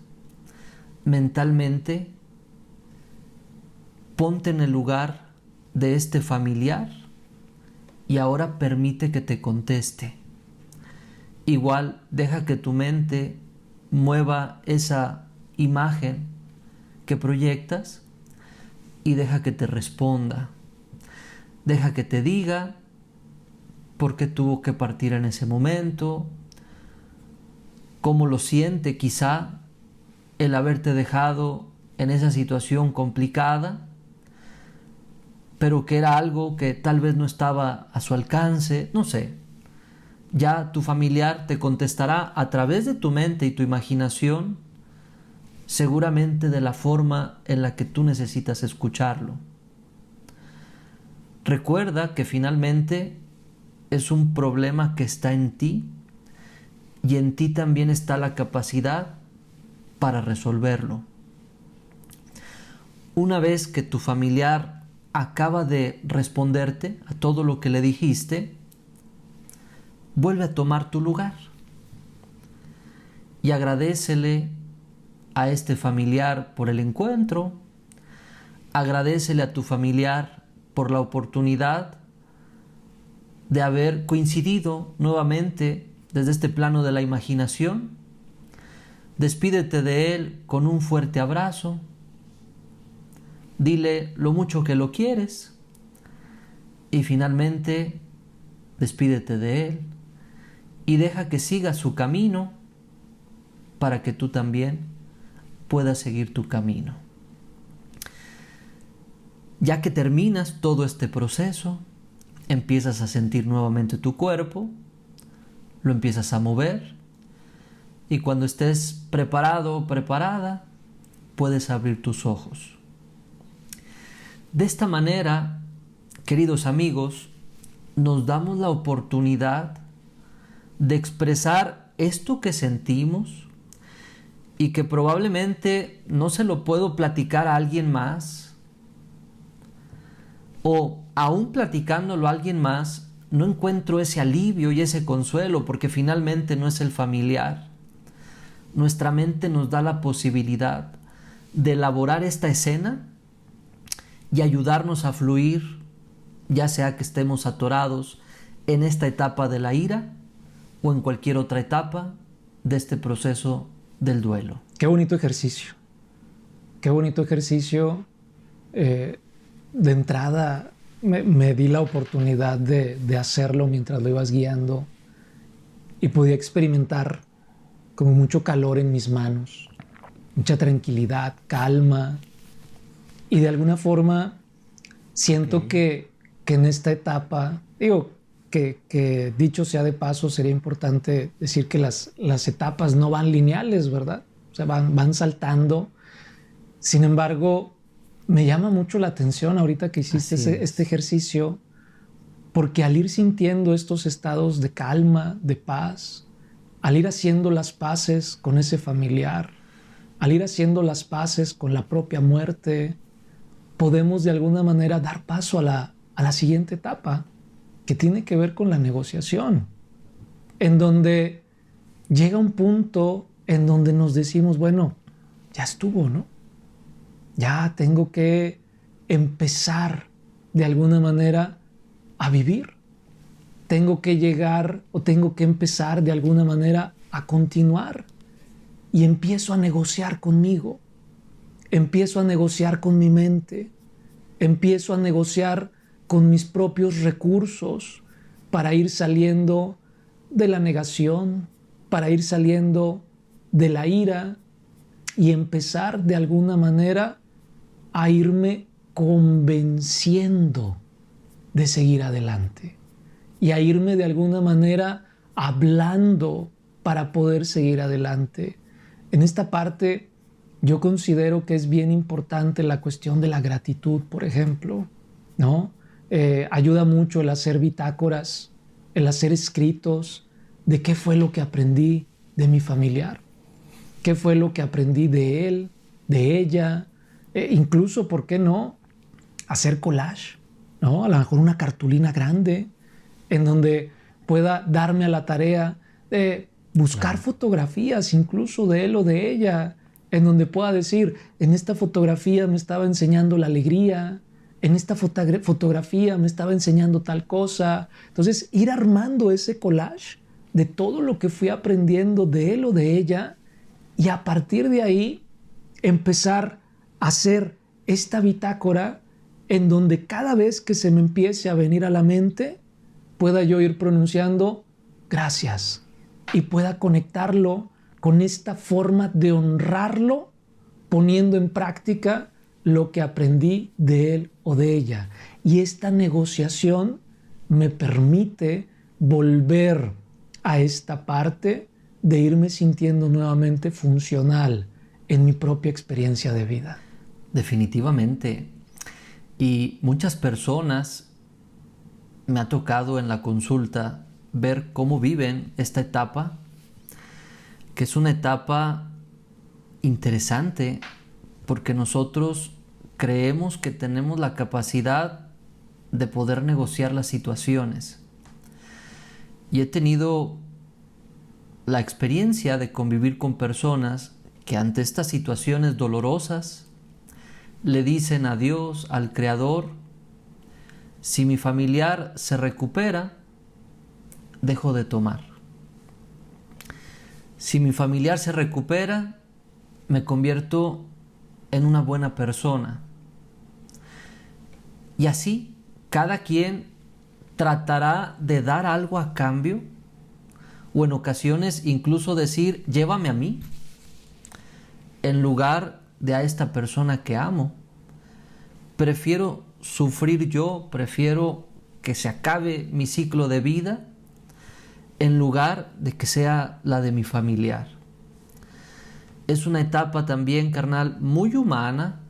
mentalmente ponte en el lugar de este familiar y ahora permite que te conteste. Igual deja que tu mente mueva esa imagen que proyectas y deja que te responda. Deja que te diga por qué tuvo que partir en ese momento, cómo lo siente quizá el haberte dejado en esa situación complicada, pero que era algo que tal vez no estaba a su alcance, no sé. Ya tu familiar te contestará a través de tu mente y tu imaginación, seguramente de la forma en la que tú necesitas escucharlo. Recuerda que finalmente es un problema que está en ti y en ti también está la capacidad para resolverlo. Una vez que tu familiar acaba de responderte a todo lo que le dijiste, vuelve a tomar tu lugar y agradécele a este familiar por el encuentro, agradécele a tu familiar por la oportunidad de haber coincidido nuevamente desde este plano de la imaginación. Despídete de él con un fuerte abrazo, dile lo mucho que lo quieres y finalmente despídete de él y deja que siga su camino para que tú también puedas seguir tu camino. Ya que terminas todo este proceso, empiezas a sentir nuevamente tu cuerpo, lo empiezas a mover y cuando estés preparado o preparada, puedes abrir tus ojos. De esta manera, queridos amigos, nos damos la oportunidad de expresar esto que sentimos y que probablemente no se lo puedo platicar a alguien más, o aún platicándolo a alguien más no encuentro ese alivio y ese consuelo porque finalmente no es el familiar. Nuestra mente nos da la posibilidad de elaborar esta escena y ayudarnos a fluir, ya sea que estemos atorados en esta etapa de la ira o en cualquier otra etapa de este proceso del duelo. Qué bonito ejercicio. Qué bonito ejercicio. De entrada me di la oportunidad de hacerlo mientras lo ibas guiando y podía experimentar como mucho calor en mis manos, mucha tranquilidad, calma, y de alguna forma siento que en esta etapa, digo, que dicho sea de paso, sería importante decir que las etapas no van lineales, ¿verdad? O sea, van saltando. Sin embargo, me llama mucho la atención ahorita que hiciste este ejercicio, Porque al ir sintiendo estos estados de calma, de paz, al ir haciendo las paces con ese familiar, al ir haciendo las paces con la propia muerte, podemos de alguna manera dar paso a la siguiente etapa, que tiene que ver con la negociación, en donde llega un punto en donde nos decimos, bueno, ya estuvo, ¿no? Ya tengo que empezar de alguna manera a vivir. Tengo que llegar o tengo que empezar de alguna manera a continuar. Y empiezo a negociar conmigo. Empiezo a negociar con mi mente. Empiezo a negociar con mis propios recursos para ir saliendo de la negación, para ir saliendo de la ira y empezar de alguna manera a irme convenciendo de seguir adelante y a irme de alguna manera hablando para poder seguir adelante. En esta parte yo considero que es bien importante la cuestión de la gratitud, por ejemplo, ¿no? Ayuda mucho el hacer bitácoras, el hacer escritos de qué fue lo que aprendí de mi familiar, qué fue lo que aprendí de él, de ella, incluso, ¿por qué no?, hacer collage, ¿no? A lo mejor una cartulina grande en donde pueda darme a la tarea de buscar fotografías incluso de él o de ella, en donde pueda decir, en esta fotografía me estaba enseñando la alegría, en esta fotografía me estaba enseñando tal cosa. Entonces, ir armando ese collage de todo lo que fui aprendiendo de él o de ella y a partir de ahí empezar a hacer esta bitácora en donde cada vez que se me empiece a venir a la mente pueda yo ir pronunciando gracias y pueda conectarlo con esta forma de honrarlo poniendo en práctica lo que aprendí de él o de ella. Y esta negociación me permite volver a esta parte de irme sintiendo nuevamente funcional en mi propia experiencia de vida. Definitivamente. Y muchas personas me ha tocado en la consulta ver cómo viven esta etapa, que es una etapa interesante porque nosotros creemos que tenemos la capacidad de poder negociar las situaciones. Y he tenido la experiencia de convivir con personas que ante estas situaciones dolorosas le dicen a Dios, al Creador, si mi familiar se recupera, dejo de tomar. Si mi familiar se recupera, me convierto en una buena persona. Y así, cada quien tratará de dar algo a cambio, o en ocasiones incluso decir, llévame a mí, en lugar de a esta persona que amo. Prefiero sufrir yo, prefiero que se acabe mi ciclo de vida, en lugar de que sea la de mi familiar. Es una etapa también, carnal, muy humana,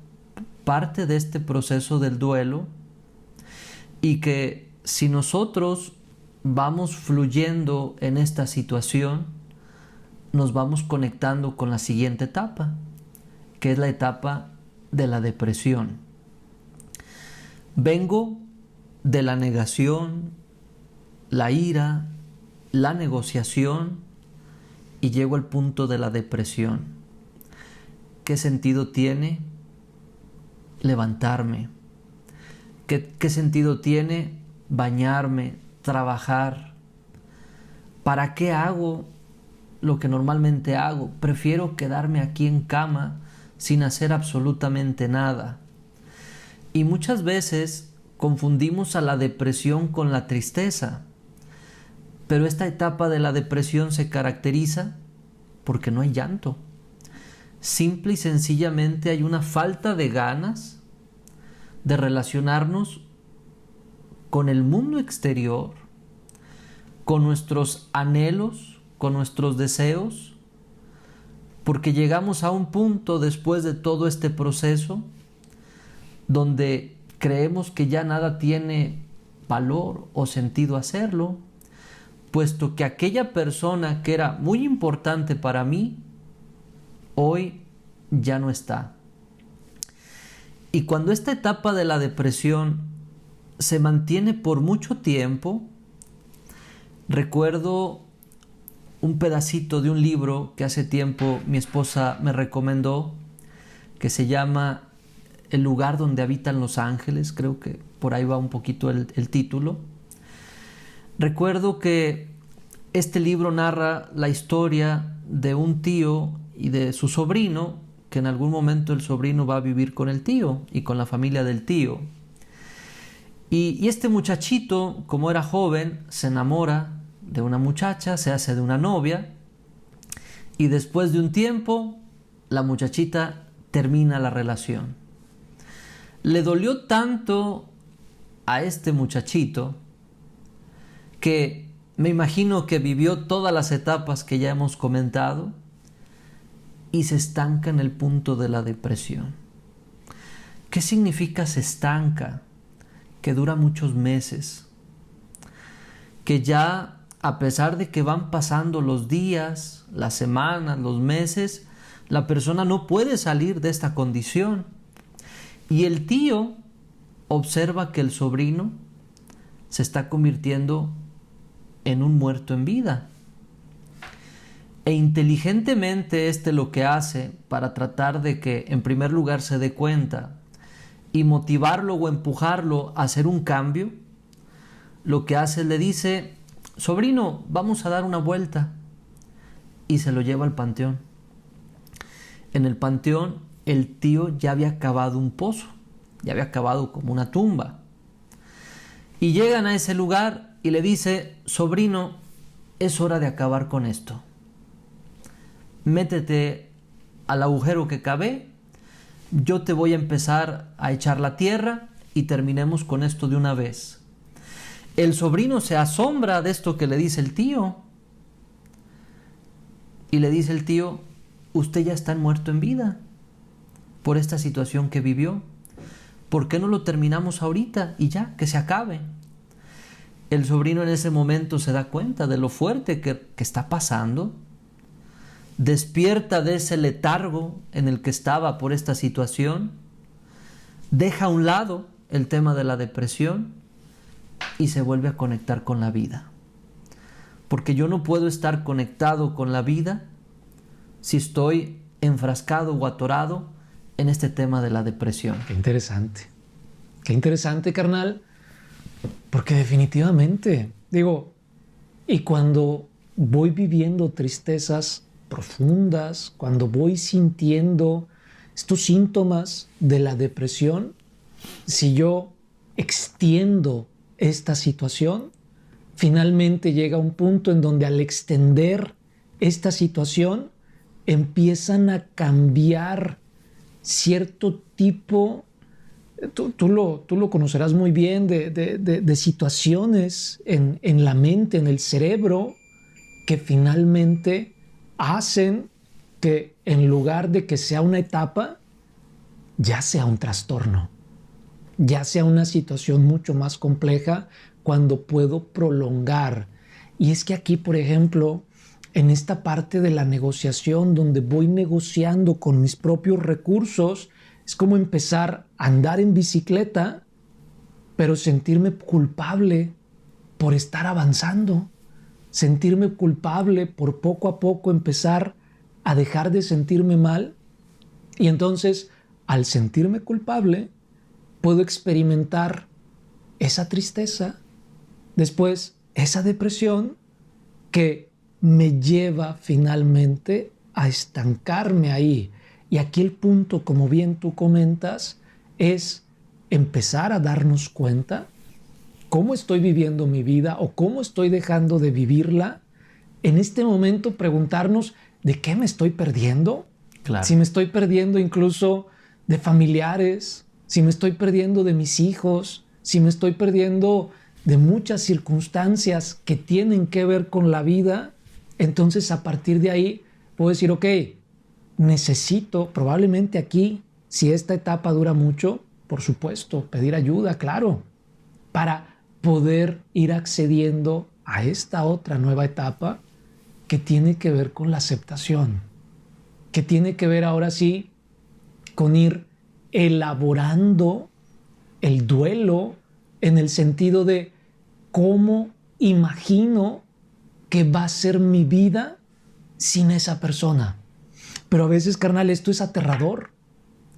parte de este proceso del duelo, y que si nosotros vamos fluyendo en esta situación, nos vamos conectando con la siguiente etapa, que es la etapa de la depresión. Vengo de la negación, la ira, la negociación y llego al punto de la depresión. ¿Qué sentido tiene levantarme? ¿Qué sentido tiene bañarme, trabajar? ¿Para qué hago lo que normalmente hago? Prefiero quedarme aquí en cama sin hacer absolutamente nada. Y muchas veces confundimos a la depresión con la tristeza. Pero esta etapa de la depresión se caracteriza porque no hay llanto. Simple y sencillamente hay una falta de ganas de relacionarnos con el mundo exterior, con nuestros anhelos, con nuestros deseos, porque llegamos a un punto después de todo este proceso donde creemos que ya nada tiene valor o sentido hacerlo, puesto que aquella persona que era muy importante para mí, hoy ya no está. Y cuando esta etapa de la depresión se mantiene por mucho tiempo, recuerdo un pedacito de un libro que hace tiempo mi esposa me recomendó, que se llama El lugar donde habitan los ángeles, creo que por ahí va un poquito el título. Recuerdo que este libro narra la historia de un tío y de su sobrino, que en algún momento el sobrino va a vivir con el tío y con la familia del tío. Y este muchachito, como era joven, se enamora de una muchacha, se hace de una novia, y después de un tiempo, la muchachita termina la relación. Le dolió tanto a este muchachito que me imagino que vivió todas las etapas que ya hemos comentado y se estanca en el punto de la depresión. ¿Qué significa se estanca? Que dura muchos meses, que ya a pesar de que van pasando los días, las semanas, los meses, la persona no puede salir de esta condición. Y el tío observa que el sobrino se está convirtiendo en un muerto en vida. E inteligentemente lo que hace para tratar de que en primer lugar se dé cuenta y motivarlo o empujarlo a hacer un cambio, lo que hace le dice: sobrino, vamos a dar una vuelta, y se lo lleva al panteón. En el panteón el tío ya había cavado un pozo, ya había cavado como una tumba, y llegan a ese lugar y le dice: sobrino, es hora de acabar con esto, métete al agujero que cavé, yo te voy a empezar a echar la tierra y terminemos con esto de una vez. El sobrino se asombra de esto que le dice el tío y le dice el tío: usted ya está muerto en vida por esta situación que vivió, ¿por qué no lo terminamos ahorita y ya, que se acabe? El sobrino en ese momento se da cuenta de lo fuerte que está pasando, despierta de ese letargo en el que estaba por esta situación, deja a un lado el tema de la depresión y se vuelve a conectar con la vida. Porque yo no puedo estar conectado con la vida si estoy enfrascado o atorado en este tema de la depresión. Qué interesante, carnal, porque definitivamente, y cuando voy viviendo tristezas profundas, cuando voy sintiendo estos síntomas de la depresión, si yo extiendo esta situación, finalmente llega un punto en donde al extender esta situación empiezan a cambiar cierto tipo, tú lo conocerás muy bien, de situaciones en la mente, en el cerebro, que finalmente hacen que en lugar de que sea una etapa, ya sea un trastorno, ya sea una situación mucho más compleja cuando puedo prolongar. Y es que aquí, por ejemplo, en esta parte de la negociación donde voy negociando con mis propios recursos, es como empezar a andar en bicicleta, pero sentirme culpable por estar avanzando, sentirme culpable por poco a poco empezar a dejar de sentirme mal. Y entonces, al sentirme culpable, puedo experimentar esa tristeza, después esa depresión que me lleva finalmente a estancarme ahí. Y aquí el punto, como bien tú comentas, es empezar a darnos cuenta cómo estoy viviendo mi vida o cómo estoy dejando de vivirla. En este momento preguntarnos de qué me estoy perdiendo. Claro. Si me estoy perdiendo incluso de familiares, si me estoy perdiendo de mis hijos, si me estoy perdiendo de muchas circunstancias que tienen que ver con la vida, entonces a partir de ahí puedo decir, ok, necesito probablemente aquí, si esta etapa dura mucho, por supuesto, pedir ayuda, claro, para poder ir accediendo a esta otra nueva etapa que tiene que ver con la aceptación, que tiene que ver ahora sí con ir elaborando el duelo en el sentido de cómo imagino que va a ser mi vida sin esa persona. Pero a veces, carnal, esto es aterrador.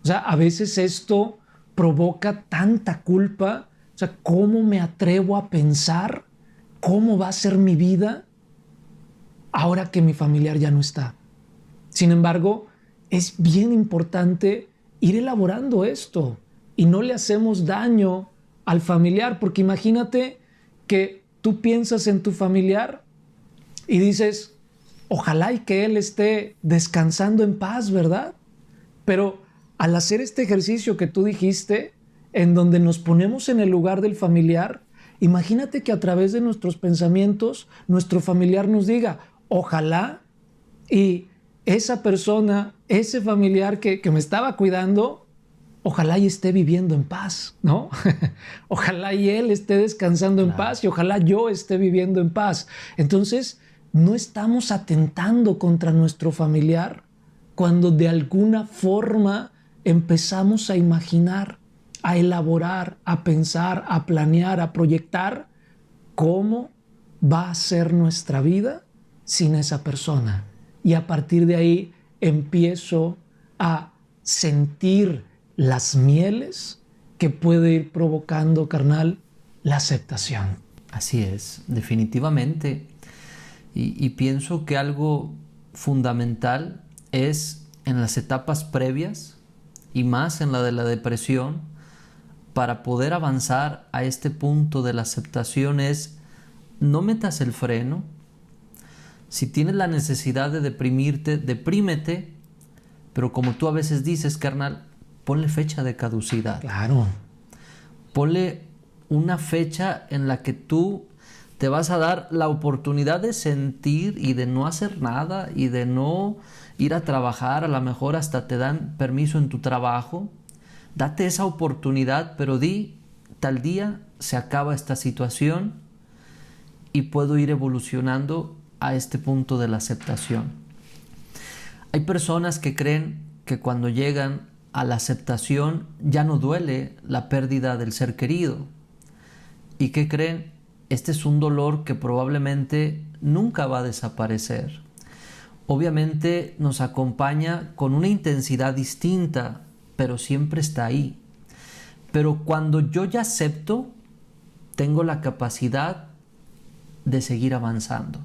O sea, a veces esto provoca tanta culpa. O sea, ¿cómo me atrevo a pensar cómo va a ser mi vida ahora que mi familiar ya no está? Sin embargo, es bien importante ir elaborando esto y no le hacemos daño al familiar, porque imagínate que tú piensas en tu familiar y dices, ojalá y que él esté descansando en paz, ¿verdad? Pero al hacer este ejercicio que tú dijiste, en donde nos ponemos en el lugar del familiar, imagínate que a través de nuestros pensamientos, nuestro familiar nos diga, ojalá y esa persona, ese familiar que me estaba cuidando, ojalá y esté viviendo en paz, ¿no? Ojalá y él esté descansando en paz y ojalá yo esté viviendo en paz. Entonces, no estamos atentando contra nuestro familiar cuando de alguna forma empezamos a imaginar, a elaborar, a pensar, a planear, a proyectar cómo va a ser nuestra vida sin esa persona. Y a partir de ahí empiezo a sentir las mieles que puede ir provocando, carnal, la aceptación. Así es, definitivamente. Y pienso que algo fundamental es en las etapas previas y más en la de la depresión, para poder avanzar a este punto de la aceptación es no metas el freno. Si tienes la necesidad de deprimirte, deprímete, pero como tú a veces dices, carnal, ponle fecha de caducidad. Claro. Ponle una fecha en la que tú te vas a dar la oportunidad de sentir y de no hacer nada y de no ir a trabajar. A lo mejor hasta te dan permiso en tu trabajo. Date esa oportunidad, pero di, tal día se acaba esta situación y puedo ir evolucionando a este punto de la aceptación. Hay personas que creen que cuando llegan a la aceptación ya no duele la pérdida del ser querido. ¿Y qué creen? Este es un dolor que probablemente nunca va a desaparecer. Obviamente nos acompaña con una intensidad distinta, pero siempre está ahí. Pero cuando yo ya acepto, tengo la capacidad de seguir avanzando.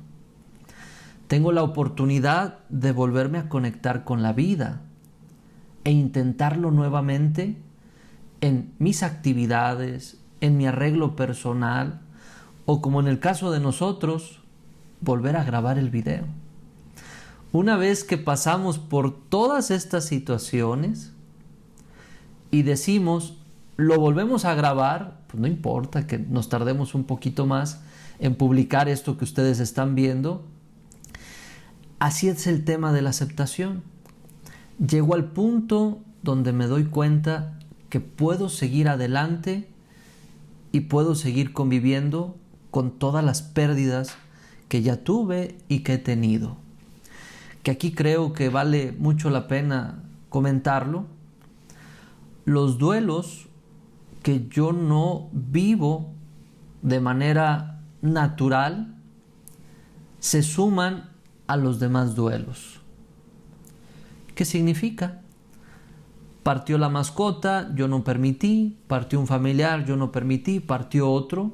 Tengo la oportunidad de volverme a conectar con la vida e intentarlo nuevamente en mis actividades, en mi arreglo personal, o como en el caso de nosotros, volver a grabar el video. Una vez que pasamos por todas estas situaciones y decimos, lo volvemos a grabar, pues no importa que nos tardemos un poquito más en publicar esto que ustedes están viendo. Así es el tema de la aceptación. Llego al punto donde me doy cuenta que puedo seguir adelante y puedo seguir conviviendo con todas las pérdidas que ya tuve y que he tenido. Que aquí creo que vale mucho la pena comentarlo. Los duelos que yo no vivo de manera natural se suman a los demás duelos. ¿Qué significa? Partió la mascota, yo no permití, partió un familiar, yo no permití, partió otro.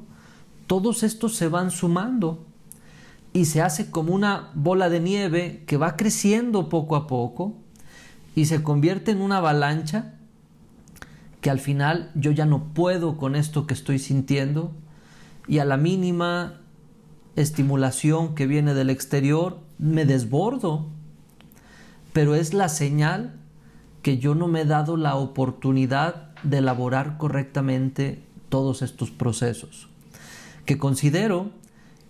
Todos estos se van sumando y se hace como una bola de nieve que va creciendo poco a poco y se convierte en una avalancha que al final yo ya no puedo con esto que estoy sintiendo y a la mínima estimulación que viene del exterior me desbordo. Pero es la señal que yo no me he dado la oportunidad de elaborar correctamente todos estos procesos. Que considero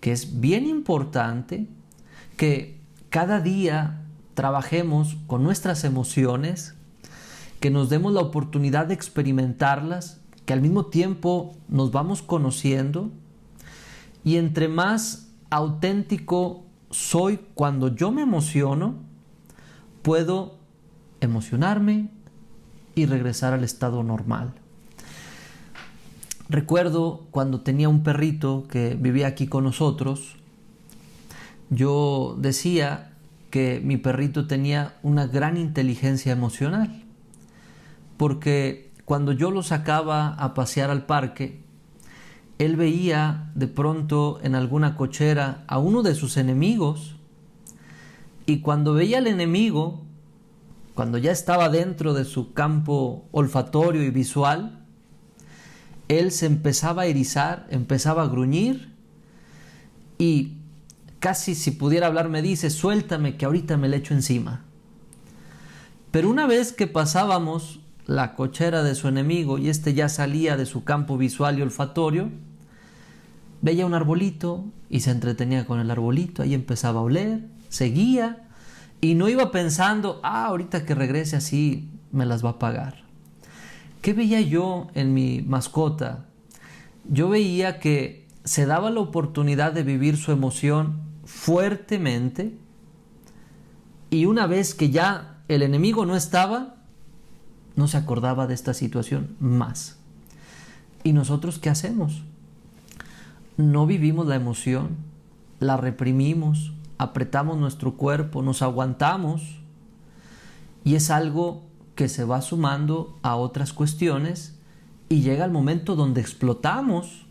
que es bien importante que cada día trabajemos con nuestras emociones, que nos demos la oportunidad de experimentarlas, que al mismo tiempo nos vamos conociendo Y entre más auténtico soy cuando yo me emociono, puedo emocionarme y regresar al estado normal. Recuerdo cuando tenía un perrito que vivía aquí con nosotros, yo decía que mi perrito tenía una gran inteligencia emocional, porque cuando yo lo sacaba a pasear al parque, él veía de pronto en alguna cochera a uno de sus enemigos, y cuando veía al enemigo, cuando ya estaba dentro de su campo olfatorio y visual, él se empezaba a erizar, empezaba a gruñir y casi si pudiera hablar me dice: suéltame que ahorita me le echo encima. Pero una vez que pasábamos la cochera de su enemigo y este ya salía de su campo visual y olfatorio, veía un arbolito y se entretenía con el arbolito, ahí empezaba a oler, seguía y no iba pensando: ahorita que regrese así me las va a pagar. ¿Qué veía yo en mi mascota? Yo veía que se daba la oportunidad de vivir su emoción fuertemente, y una vez que ya el enemigo no estaba, no se acordaba de esta situación más. ¿Y nosotros qué hacemos? No vivimos la emoción, la reprimimos, apretamos nuestro cuerpo, nos aguantamos, y es algo que se va sumando a otras cuestiones y llega el momento donde explotamos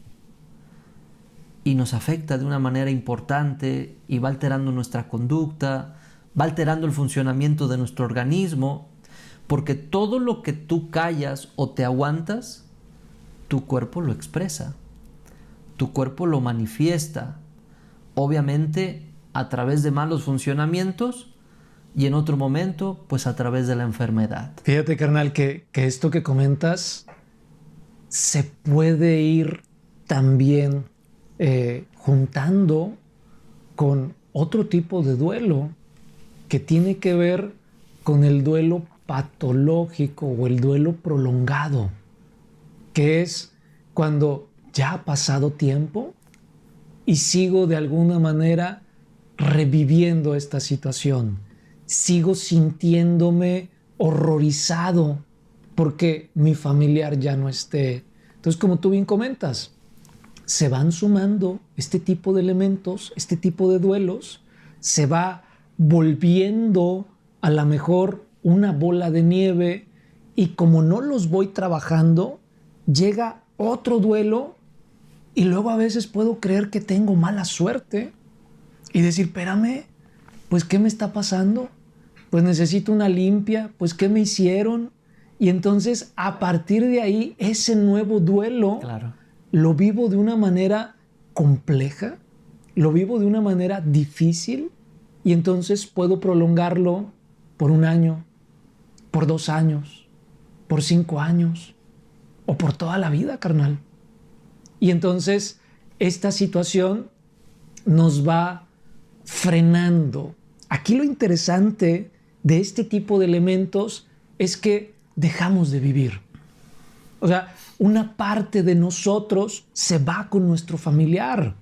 y nos afecta de una manera importante y va alterando nuestra conducta, va alterando el funcionamiento de nuestro organismo, porque todo lo que tú callas o te aguantas, tu cuerpo lo expresa, tu cuerpo lo manifiesta, obviamente a través de malos funcionamientos, y en otro momento, pues a través de la enfermedad. Fíjate, carnal, que esto que comentas se puede ir también juntando con otro tipo de duelo que tiene que ver con el duelo patológico o el duelo prolongado, que es cuando ya ha pasado tiempo y sigo de alguna manera reviviendo esta situación. Sigo sintiéndome horrorizado porque mi familiar ya no esté. Entonces, como tú bien comentas, se van sumando este tipo de elementos, este tipo de duelos, se va volviendo a lo mejor una bola de nieve, y como no los voy trabajando, llega otro duelo y luego a veces puedo creer que tengo mala suerte y decir: espérame, pues ¿qué me está pasando? Pues necesito una limpia, pues ¿qué me hicieron? Y entonces a partir de ahí ese nuevo duelo lo vivo de una manera compleja, lo vivo de una manera difícil, y entonces puedo prolongarlo por 1 año, por 2 años, por 5 años o por toda la vida, carnal. Y entonces esta situación nos va frenando. Aquí lo interesante de este tipo de elementos es que dejamos de vivir. O sea, una parte de nosotros se va con nuestro familiar.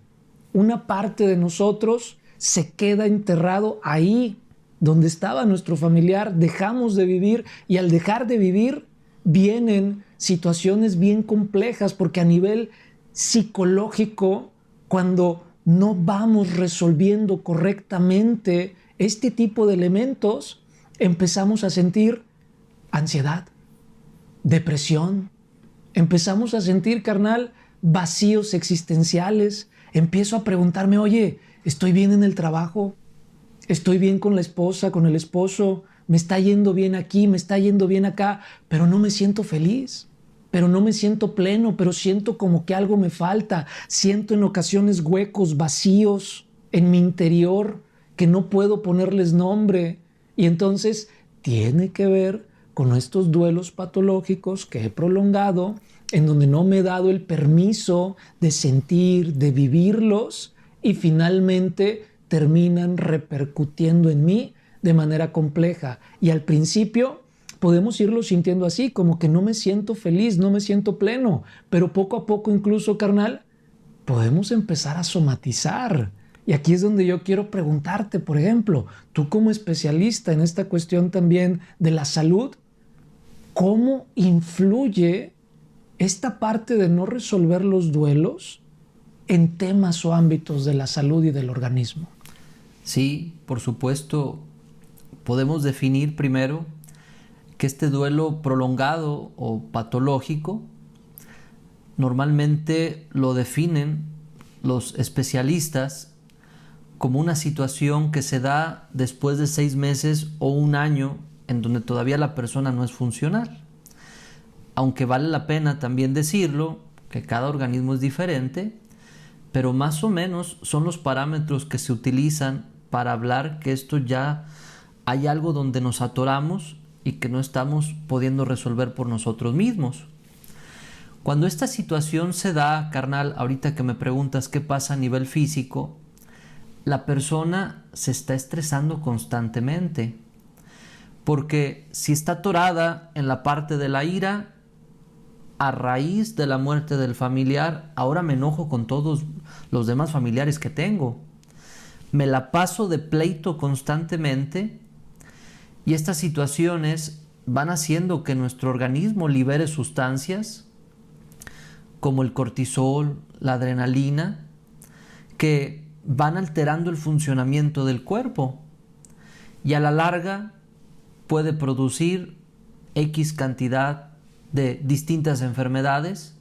Una parte de nosotros se queda enterrado ahí donde estaba nuestro familiar. Dejamos de vivir, y al dejar de vivir vienen situaciones bien complejas, porque a nivel psicológico, cuando no vamos resolviendo correctamente este tipo de elementos, empezamos a sentir ansiedad, depresión, empezamos a sentir, carnal, vacíos existenciales. Empiezo a preguntarme: oye, ¿estoy bien en el trabajo? ¿Estoy bien con la esposa, con el esposo? ¿Me está yendo bien aquí? ¿Me está yendo bien acá? Pero no me siento feliz, pero no me siento pleno, pero siento como que algo me falta. Siento en ocasiones huecos, vacíos en mi interior que no puedo ponerles nombre. Y entonces tiene que ver con estos duelos patológicos que he prolongado, en donde no me he dado el permiso de sentir, de vivirlos, y finalmente terminan repercutiendo en mí de manera compleja. Y al principio podemos irlo sintiendo así, como que no me siento feliz, no me siento pleno, pero poco a poco incluso, carnal, podemos empezar a somatizar. Y aquí es donde yo quiero preguntarte, por ejemplo, tú como especialista en esta cuestión también de la salud, ¿cómo influye esta parte de no resolver los duelos en temas o ámbitos de la salud y del organismo? Sí, por supuesto, podemos definir primero que este duelo prolongado o patológico normalmente lo definen los especialistas como una situación que se da después de 6 meses o un año en donde todavía la persona no es funcional. Aunque vale la pena también decirlo, que cada organismo es diferente, pero más o menos son los parámetros que se utilizan para hablar que esto ya hay algo donde nos atoramos y que no estamos pudiendo resolver por nosotros mismos. Cuando esta situación se da, carnal, ahorita que me preguntas qué pasa a nivel físico, la persona se está estresando constantemente, porque si está atorada en la parte de la ira, a raíz de la muerte del familiar, ahora me enojo con todos los demás familiares que tengo. Me la paso de pleito constantemente y estas situaciones van haciendo que nuestro organismo libere sustancias como el cortisol, la adrenalina, que van alterando el funcionamiento del cuerpo y a la larga puede producir X cantidad de distintas enfermedades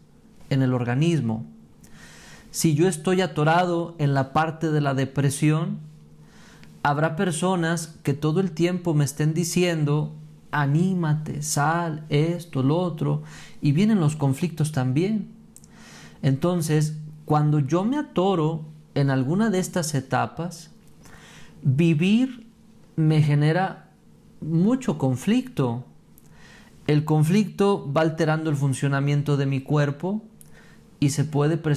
en el organismo. Si yo estoy atorado en la parte de la depresión, habrá personas que todo el tiempo me estén diciendo, anímate, sal, esto, lo otro, y vienen los conflictos también. Entonces, cuando yo me atoro en alguna de estas etapas, vivir me genera mucho conflicto. El conflicto va alterando el funcionamiento de mi cuerpo y se puede presentar